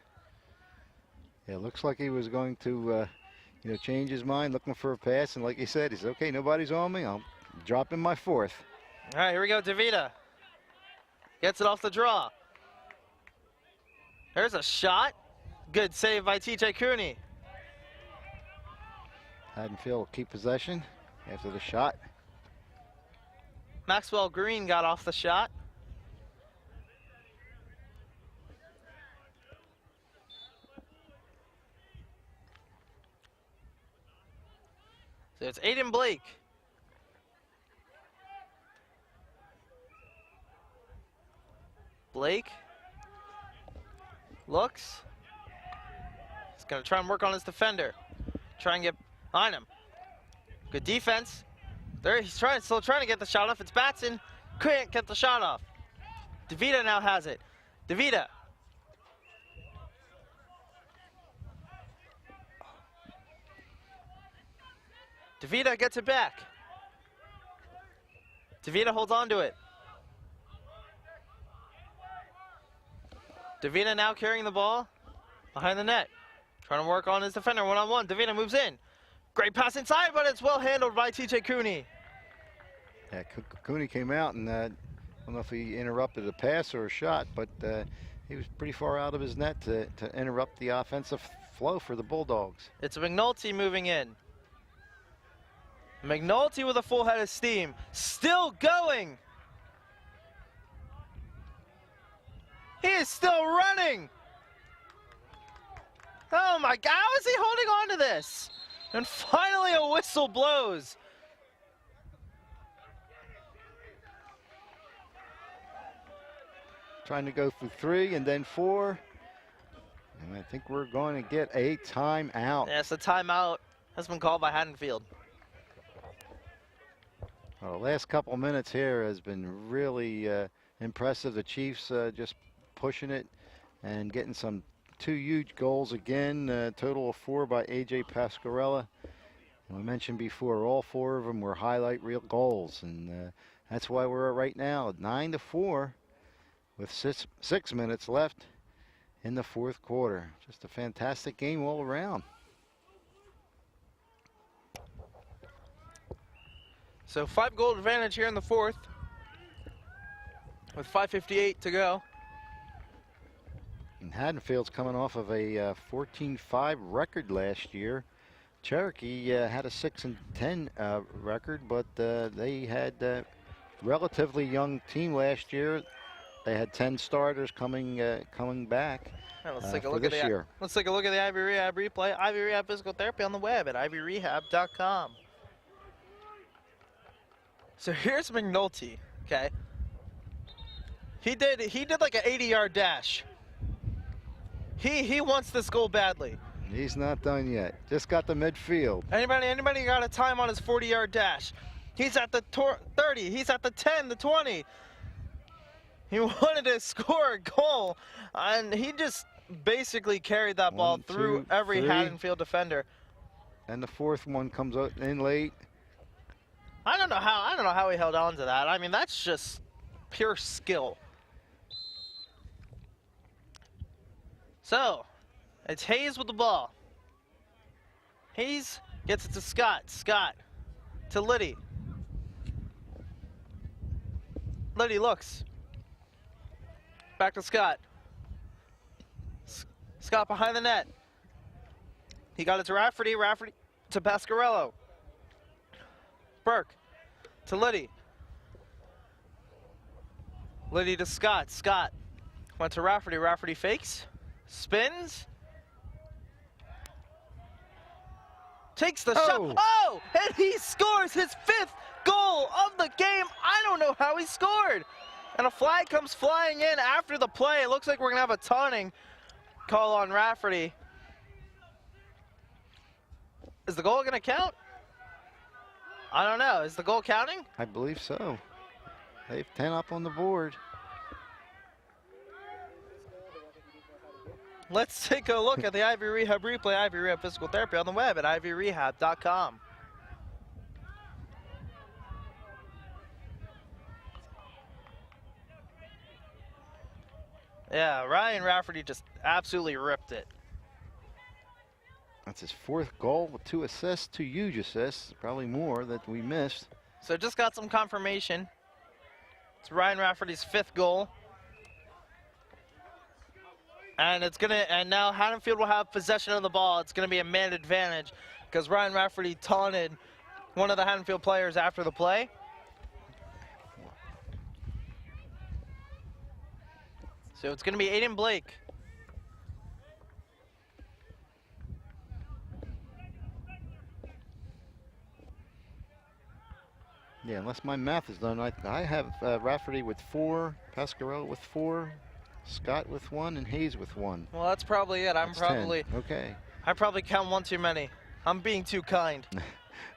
Yeah, it looks like he was going to change his mind, looking for a pass. And like he said, he said, okay, nobody's on me. I'll drop in my 4th. All right, here we go. DeVita gets it off the draw. There's a shot. Good save by TJ Cooney. Haddonfield will keep possession after the shot. Maxwell Green got off the shot. So it's Aiden Blake. Blake looks. He's going to try and work on his defender. Try and get on him. Good defense. There, he's still trying to get the shot off. It's Batson. Couldn't get the shot off. DeVita now has it. DeVita. DeVita gets it back. DeVita holds on to it. DeVita now carrying the ball behind the net. Trying to work on his defender one-on-one. DeVita moves in. Great pass inside, but it's well handled by TJ Cooney. Yeah, Cooney came out and I don't know if he interrupted a pass or a shot, but he was pretty far out of his net to interrupt the offensive flow for the Bulldogs. It's McNulty moving in. McNulty with a full head of steam. Still going. He is still running. Oh my God, how is he holding on to this? And finally a whistle blows. Trying to go through 3 and then 4. And I think we're going to get a timeout. Yes, a timeout has been called by Haddonfield. Well, the last couple minutes here has been really impressive. The Chiefs just pushing it and getting some 2 huge goals again. Total of 4 by AJ Pasquarello. We mentioned before, all 4 of them were highlight reel goals, and that's why we're right now at 9-4 with 6 minutes left in the 4th quarter. Just a fantastic game all around. So 5-goal advantage here in the 4th with 5:58 to go. And Haddonfield's coming off of a 14-5 record last year. Cherokee had a 6-10 record, but they had a relatively young team last year. They had 10 starters coming back Let's take a for look at this the year. let's take a look at the Ivy Rehab replay. Ivy Rehab Physical Therapy on the web at ivyrehab.com. So here's McNulty. Okay. He did like an 80-yard dash. He wants this goal badly. He's not done yet. Just got the midfield. Anybody got a time on his 40-yard dash? He's at the 30. He's at the 10, the 20. He wanted to score a goal, and he just basically carried that ball through every Haddonfield defender. And the fourth one comes out in late. I don't know how he held on to that. I mean, that's just pure skill. So, it's Hayes with the ball. Hayes gets it to Scott. Scott to Liddy. Liddy looks. Back to Scott. Scott behind the net. He got it to Rafferty. Rafferty to Pasquarello. Burke to Liddy. Liddy to Scott. Scott went to Rafferty. Rafferty fakes. Spins. Takes the shot. Oh! And he scores his 5th goal of the game. I don't know how he scored. And a flag comes flying in after the play. It looks like we're going to have a taunting call on Rafferty. Is the goal going to count? I don't know. Is the goal counting? I believe so. They have 10 up on the board. Let's take a look at the Ivy Rehab replay. Ivy Rehab Physical Therapy on the web at ivyrehab.com. Yeah, Ryan Rafferty just absolutely ripped it. That's his 4th goal with 2 assists, 2 huge assists, probably more that we missed. So just got some confirmation. It's Ryan Rafferty's 5th goal. And now Haddonfield will have possession of the ball. It's gonna be a man advantage because Ryan Rafferty taunted one of the Haddonfield players after the play. So it's gonna be Aiden Blake. Yeah, unless my math is done, I have Rafferty with 4, Pasquarello with 4, Scott with 1, and Hayes with 1. Well, that's probably it. That's 10. Okay. I probably count one too many. I'm being too kind.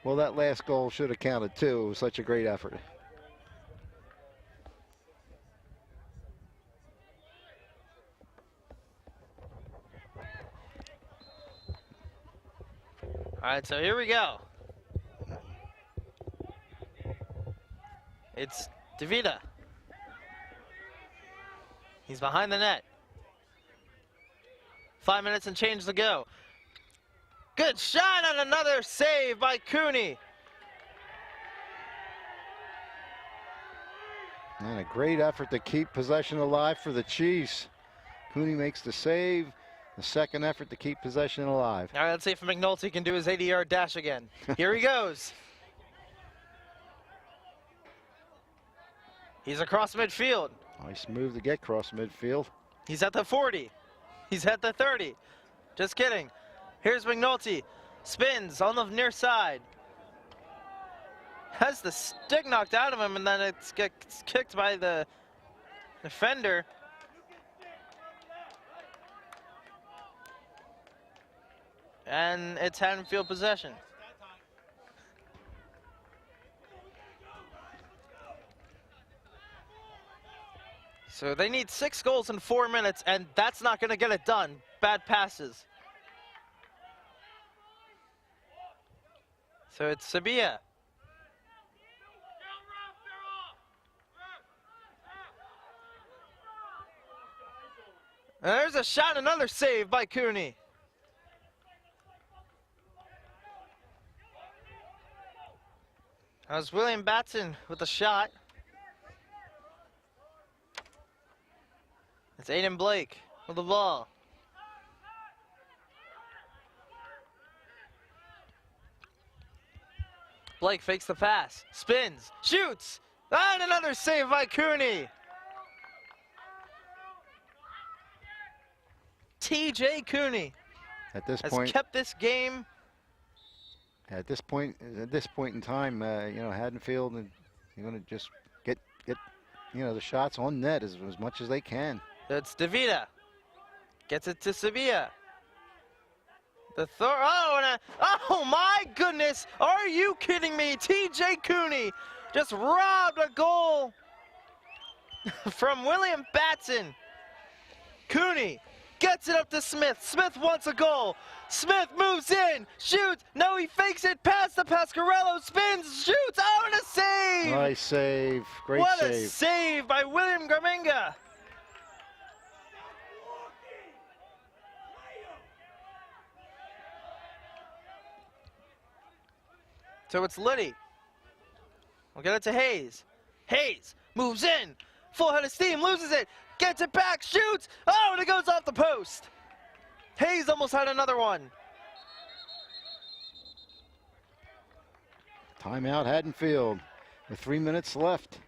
Well, that last goal should have counted too. It was such a great effort. All right, so here we go. It's DeVita. He's behind the net. 5 minutes and change to go. Good shot and another save by Cooney. And a great effort to keep possession alive for the Chiefs. Cooney makes the save. The second effort to keep possession alive. All right, let's see if McNulty can do his 80-yard dash again. Here he goes. He's across midfield. Nice move to get across midfield. He's at the 40. He's at the 30. Just kidding. Here's McNulty. Spins on the near side. Has the stick knocked out of him, and then it gets kicked by the defender. And it's Haddonfield possession. So they need 6 goals in 4 minutes, and that's not going to get it done. Bad passes. So it's Sabia. And there's a shot, another save by Cooney. That was William Batson with a shot. It's Aiden Blake with the ball. Blake fakes the pass, spins, shoots, and another save by Cooney. TJ Cooney At this has point, kept this game. at this point in time, you know, Haddonfield, and you're going to just get you know, the shots on net as much as they can. It's DeVita. Gets it to Sevilla. The throw. Oh my goodness! Are you kidding me? TJ Cooney just robbed a goal from William Batson. Cooney gets it up to Smith. Smith wants a goal. Smith moves in, shoots. No, he fakes it past the Pasquarello, spins, shoots. Oh, and a save! Nice save. Great What save. a save by William Garminga. So it's Liddy. We'll get it to Hayes. Hayes moves in. Full head of steam, loses it. Gets it back, shoots. Oh, and it goes off the post. Hayes almost had another one. Timeout Haddonfield with 3 minutes left.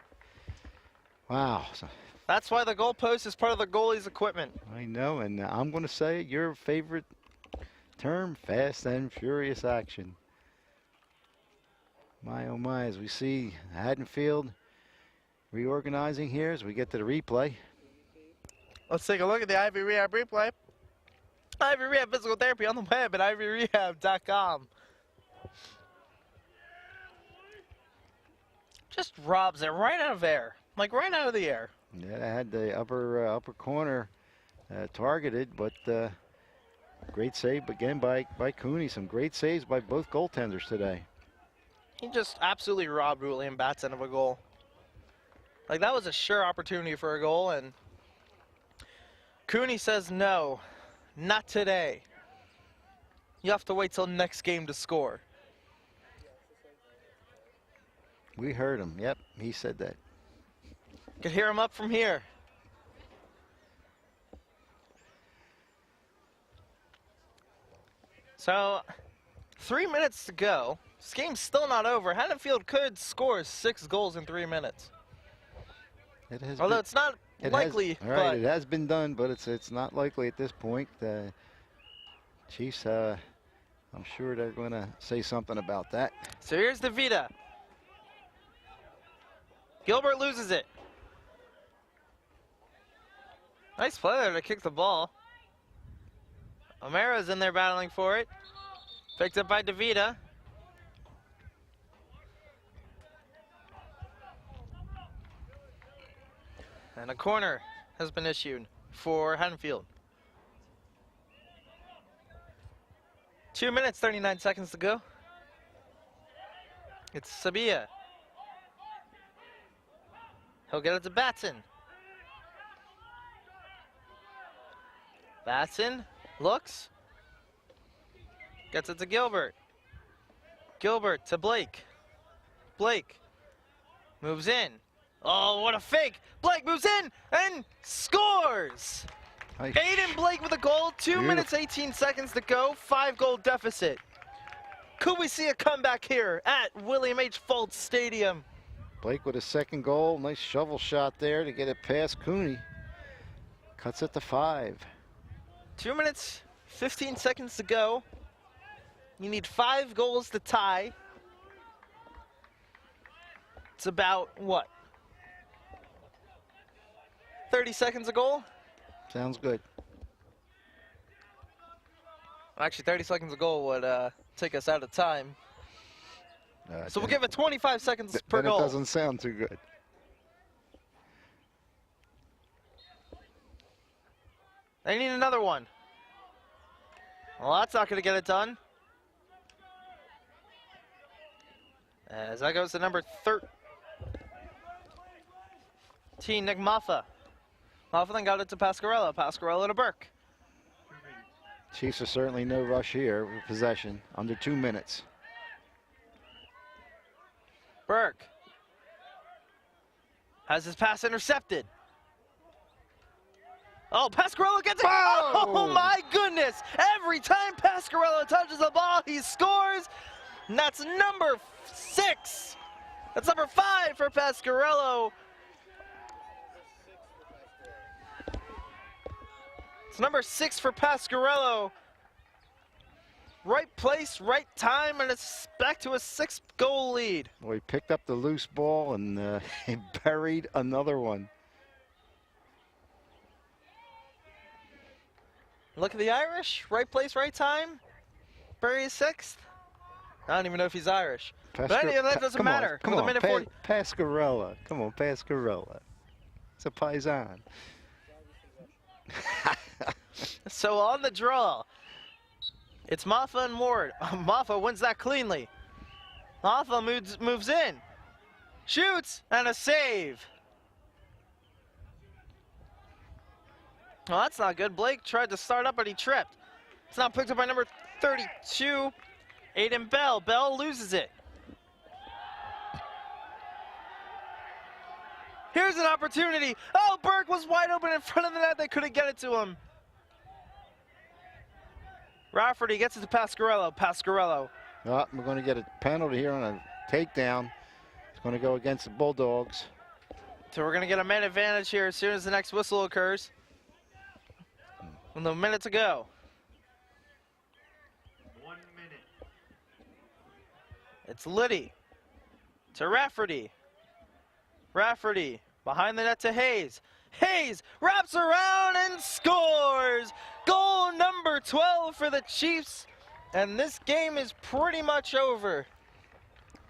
Wow. That's why the goalpost is part of the goalie's equipment. I know, and I'm going to say your favorite term, fast and furious action. My, oh my, as we see Haddonfield reorganizing here as we get to the replay. Let's take a look at the Ivy Rehab replay. Ivy Rehab Physical Therapy on the web at ivyrehab.com. Just robs it right out of air, like right out of the air. Yeah, I had the upper corner targeted, but great save again by Cooney. Some great saves by both goaltenders today. He just absolutely robbed William Batson of a goal. Like, that was a sure opportunity for a goal, and Cooney says no, not today. You have to wait till next game to score. We heard him. Yep, he said that. Could hear him up from here. So, 3 minutes to go. This game's still not over. Haddonfield could score 6 goals in 3 minutes. It has Although been, it's not likely. all right, it has been done, but it's not likely at this point. Chiefs, I'm sure they're going to say something about that. So here's DeVita. Gilbert loses it. Nice play there to kick the ball. O'Mara's in there battling for it. Picked up by DeVita. And a corner has been issued for Haddonfield. 2 minutes, 39 seconds to go. It's Sabia. He'll get it to Batson. Batson looks. Gets it to Gilbert. Gilbert to Blake. Blake moves in. Oh, what a fake. Blake moves in and scores. Nice. Aiden Blake with a goal. 2 minutes, 18 seconds to go. 5-goal deficit. Could we see a comeback here at William H. Fultz Stadium? Blake with a second goal. Nice shovel shot there to get it past Cooney. Cuts it to 5. 2 minutes, 15 seconds to go. You need 5 goals to tie. It's about, what, 30 seconds a goal? Sounds good. Actually, 30 seconds a goal would take us out of time. So we'll give it 25 seconds per then goal. It doesn't sound too good. They need another one. Well, that's not going to get it done. As that goes to number 13, Nick Maffa. Maffa then got it to Pasquarello. Pasquarello to Burke. Chiefs are certainly no rush here with possession. Under 2 minutes. Burke has his pass intercepted. Oh, Pasquarello gets it. Oh, my goodness. Every time Pasquarello touches the ball, he scores. And that's number 6. That's number 5 for Pasquarello. It's number 6 for Pasquarello. Right place, right time, and it's back to a 6-goal lead. Well, he picked up the loose ball and he buried another one. Look at the Irish. Right place, right time. Bury his 6th. I don't even know if he's Irish. But anyway, that doesn't matter. Come on, minute 40. Pasquarello. Come on, Pasquarello. It's a paisan. So on the draw, it's Maffa and Ward. Maffa wins that cleanly. Maffa moves in, shoots, and a save. Well, that's not good. Blake tried to start up, but he tripped. It's now picked up by number 32, Aiden Bell. Bell loses it. Here's an opportunity. Oh, Burke was wide open in front of the net. They couldn't get it to him. Rafferty gets it to Pasquarello. Pasquarello. Oh, we're going to get a penalty here on a takedown. It's going to go against the Bulldogs. So we're going to get a man advantage here as soon as the next whistle occurs. With a minute to go. 1 minute. It's Liddy to Rafferty. Rafferty behind the net to Hayes. Hayes wraps around and scores! Goal number 12 for the Chiefs. And this game is pretty much over.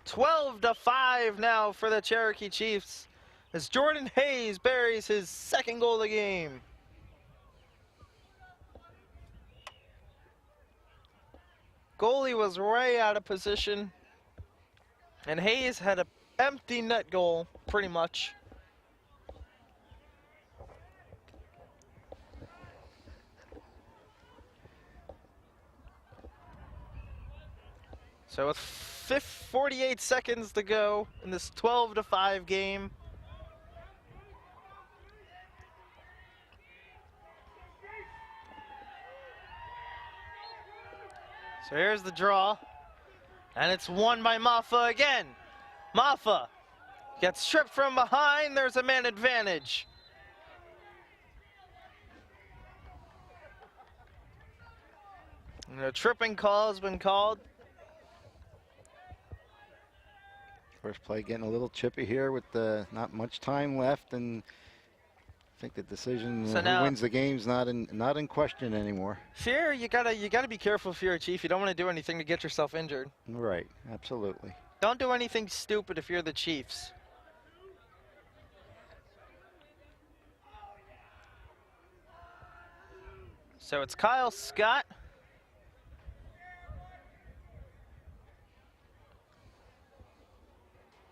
12-5 now for the Cherokee Chiefs as Jordan Hayes buries his 2nd goal of the game. Goalie was way out of position. And Hayes had an empty net goal, pretty much. So with 48 seconds to go in this 12-5 game. So here's the draw. And it's won by Maffa again. Maffa gets stripped from behind. There's a man advantage. And a tripping call has been called. First play getting a little chippy here with not much time left, and I think the decision So who now, wins the game's not in question anymore. Fear, you gotta be careful if you're a chief. You don't want to do anything to get yourself injured. Right, absolutely. Don't do anything stupid if you're the Chiefs. So it's Kyle Scott.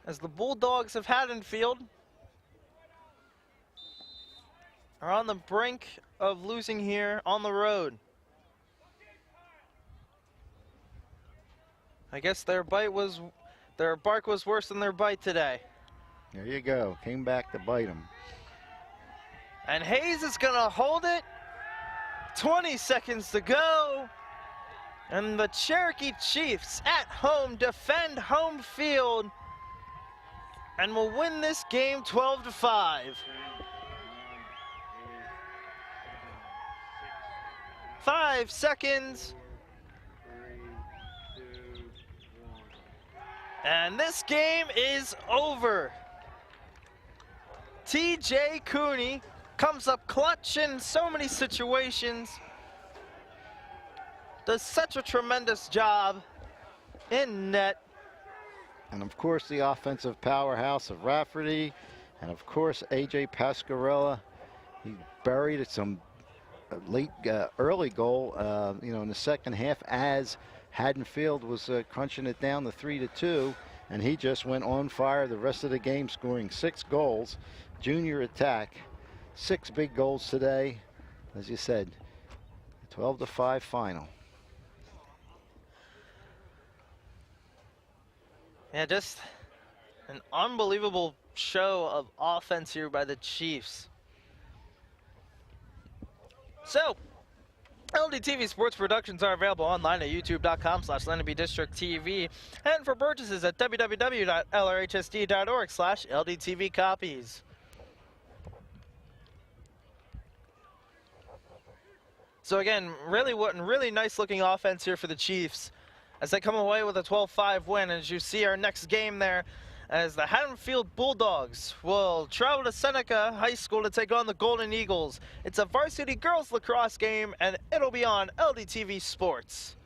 As the Bulldogs of Haddonfield are on the brink of losing here on the road. I guess their bark was worse than their bite today. There you go. Came back to bite him. And Hayes is going to hold it. 20 seconds to go. And the Cherokee Chiefs at home defend home field and will win this game 12-5. 5 seconds. And this game is over. TJ Cooney comes up clutch in so many situations. Does such a tremendous job in net. And of course the offensive powerhouse of Rafferty, and of course AJ Pasquarello. He buried some late early goal in the second half as Haddonfield was crunching it down to 3-2, and he just went on fire the rest of the game, scoring 6 goals. Junior attack, 6 big goals today. As you said, 12-5 final. Yeah, just an unbelievable show of offense here by the Chiefs. So, LDTV Sports Productions are available online at youtube.com/LennobyDistrictTV and for purchases at www.lrhsd.org/LDTV copies. So again, really nice looking offense here for the Chiefs as they come away with a 12-5 win. As you see our next game there, as the Haddonfield Bulldogs will travel to Seneca High School to take on the Golden Eagles. It's a varsity girls lacrosse game, and it'll be on LDTV Sports.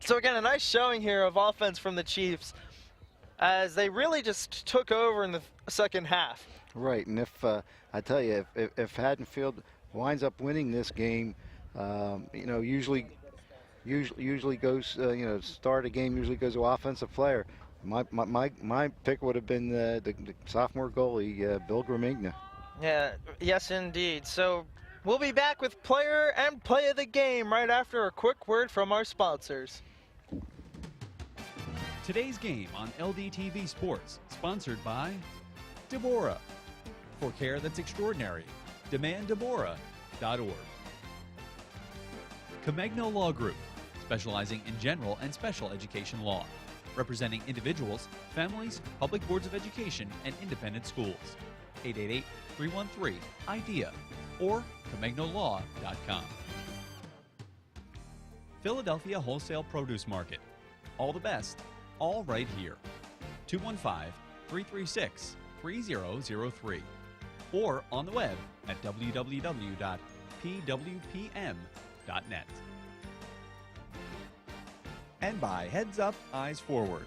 So again, a nice showing here of offense from the Chiefs as they really just took over in the second half. Right, and if I tell you, if Haddonfield winds up winning this game, you know, usually goes, you know, start a game usually goes to offensive player. My pick would have been the sophomore goalie, Bill Gramigna. Yeah, yes indeed. So we'll be back with player and play of the game right after a quick word from our sponsors. Today's game on LDTV Sports, sponsored by Deborah. For care that's extraordinary, demanddeborah.org. Comegno Law Group, specializing in general and special education law, representing individuals, families, public boards of education, and independent schools. 888-313-IDEA or ComegnoLaw.com. Philadelphia Wholesale Produce Market. All the best, all right here. 215-336-3003 or on the web at www.pwpm.net. And by Heads Up, Eyes Forward.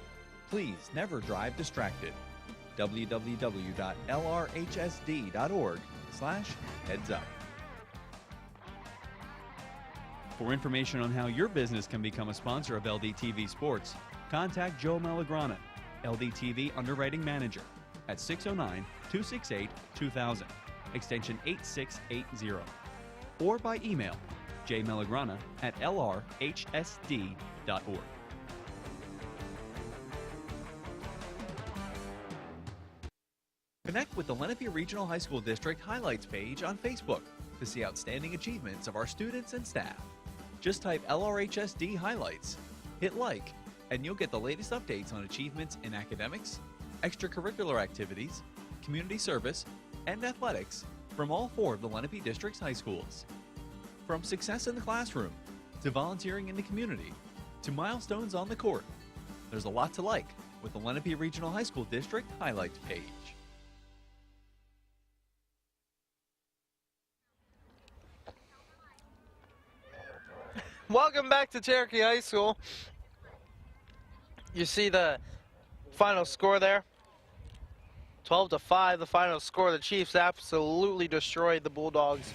Please never drive distracted. www.lrhsd.org/headsup. For information on how your business can become a sponsor of LDTV Sports, contact Joe Malagrana, LDTV Underwriting Manager, at 609-268-2000, extension 8680, or by email jmalagrana@lrhsd.org. Connect with the Lenape Regional High School District Highlights page on Facebook to see outstanding achievements of our students and staff. Just type LRHSD Highlights, hit like, and you'll get the latest updates on achievements in academics, extracurricular activities, community service, and athletics from all 4 of the Lenape District's high schools. From success in the classroom, to volunteering in the community, to milestones on the court, there's a lot to like with the Lenape Regional High School District Highlights page. Welcome back to Cherokee High School. You see the final score there. 12-5, the final score. The Chiefs absolutely destroyed the Bulldogs.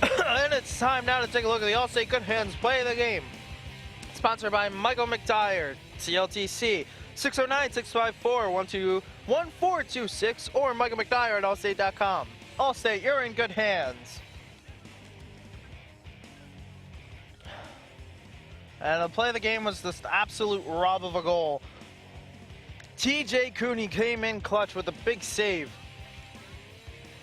And it's time now to take a look at the Allstate Good Hands play of the game. Sponsored by Michael McDyer, CLTC, 609-654-1426, or Michael McDyer at allstate.com. Allstate, you're in good hands. And the play of the game was this absolute rob of a goal. TJ Cooney came in clutch with a big save.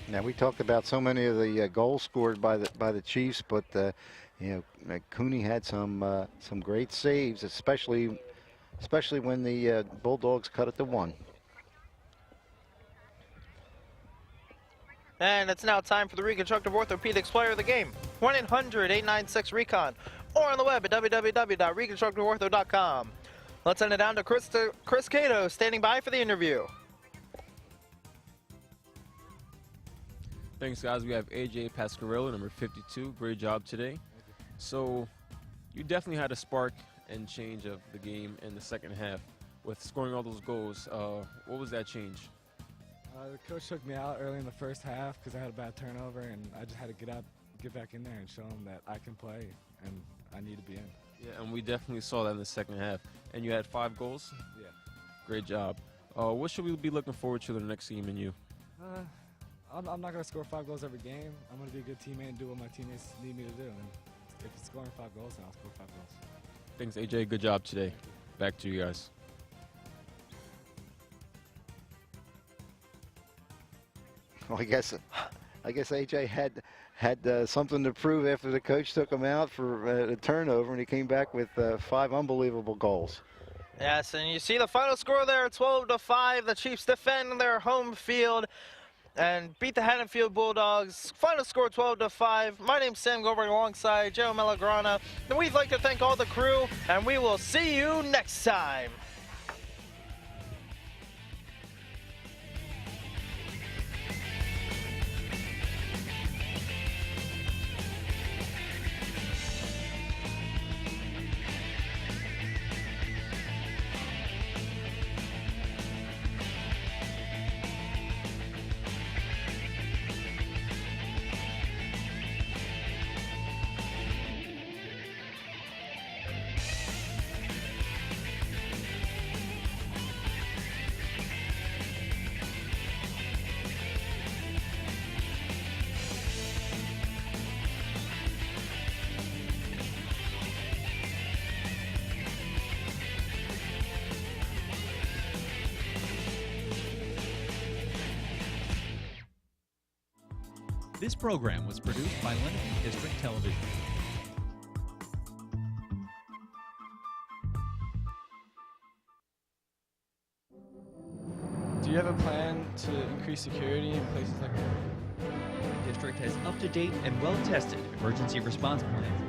Now we talked about so many of the goals scored by the Chiefs, but you know, Cooney had some great saves, especially when the Bulldogs cut it to 1. And it's now time for the Reconstructive Orthopedics player of the game. 1-800-896-RECON or on the web at www.reconstructiveortho.com. Let's send it down to Chris Cato standing by for the interview. Thanks, guys. We have AJ Pasquarello, number 52. Great job today. So you definitely had a spark and change of the game in the second half with scoring all those goals. What was that change? The coach took me out early in the first half because I had a bad turnover, and I just had to get back in there and show them that I can play and I need to be in. Yeah, and we definitely saw that in the second half. And you had 5 goals? Yeah. Great job. What should we be looking forward to the next game in you? I'm not going to score 5 goals every game. I'm going to be a good teammate and do what my teammates need me to do. And if it's scoring 5 goals, then I'll score 5 goals. Thanks, AJ. Good job today. Back to you guys. Well, I guess I guess AJ had something to prove after the coach took him out for a turnover, and he came back with 5 unbelievable goals. Yes, and you see the final score there, 12-5. The Chiefs defend their home field and beat the Haddonfield Bulldogs. Final score 12-5. My name's Sam Goldberg alongside Joe Melagrana. And we'd like to thank all the crew, and we will see you next time. This program was produced by Lenape District Television. Do you have a plan to increase security in places like that? The district has up-to-date and well-tested emergency response plans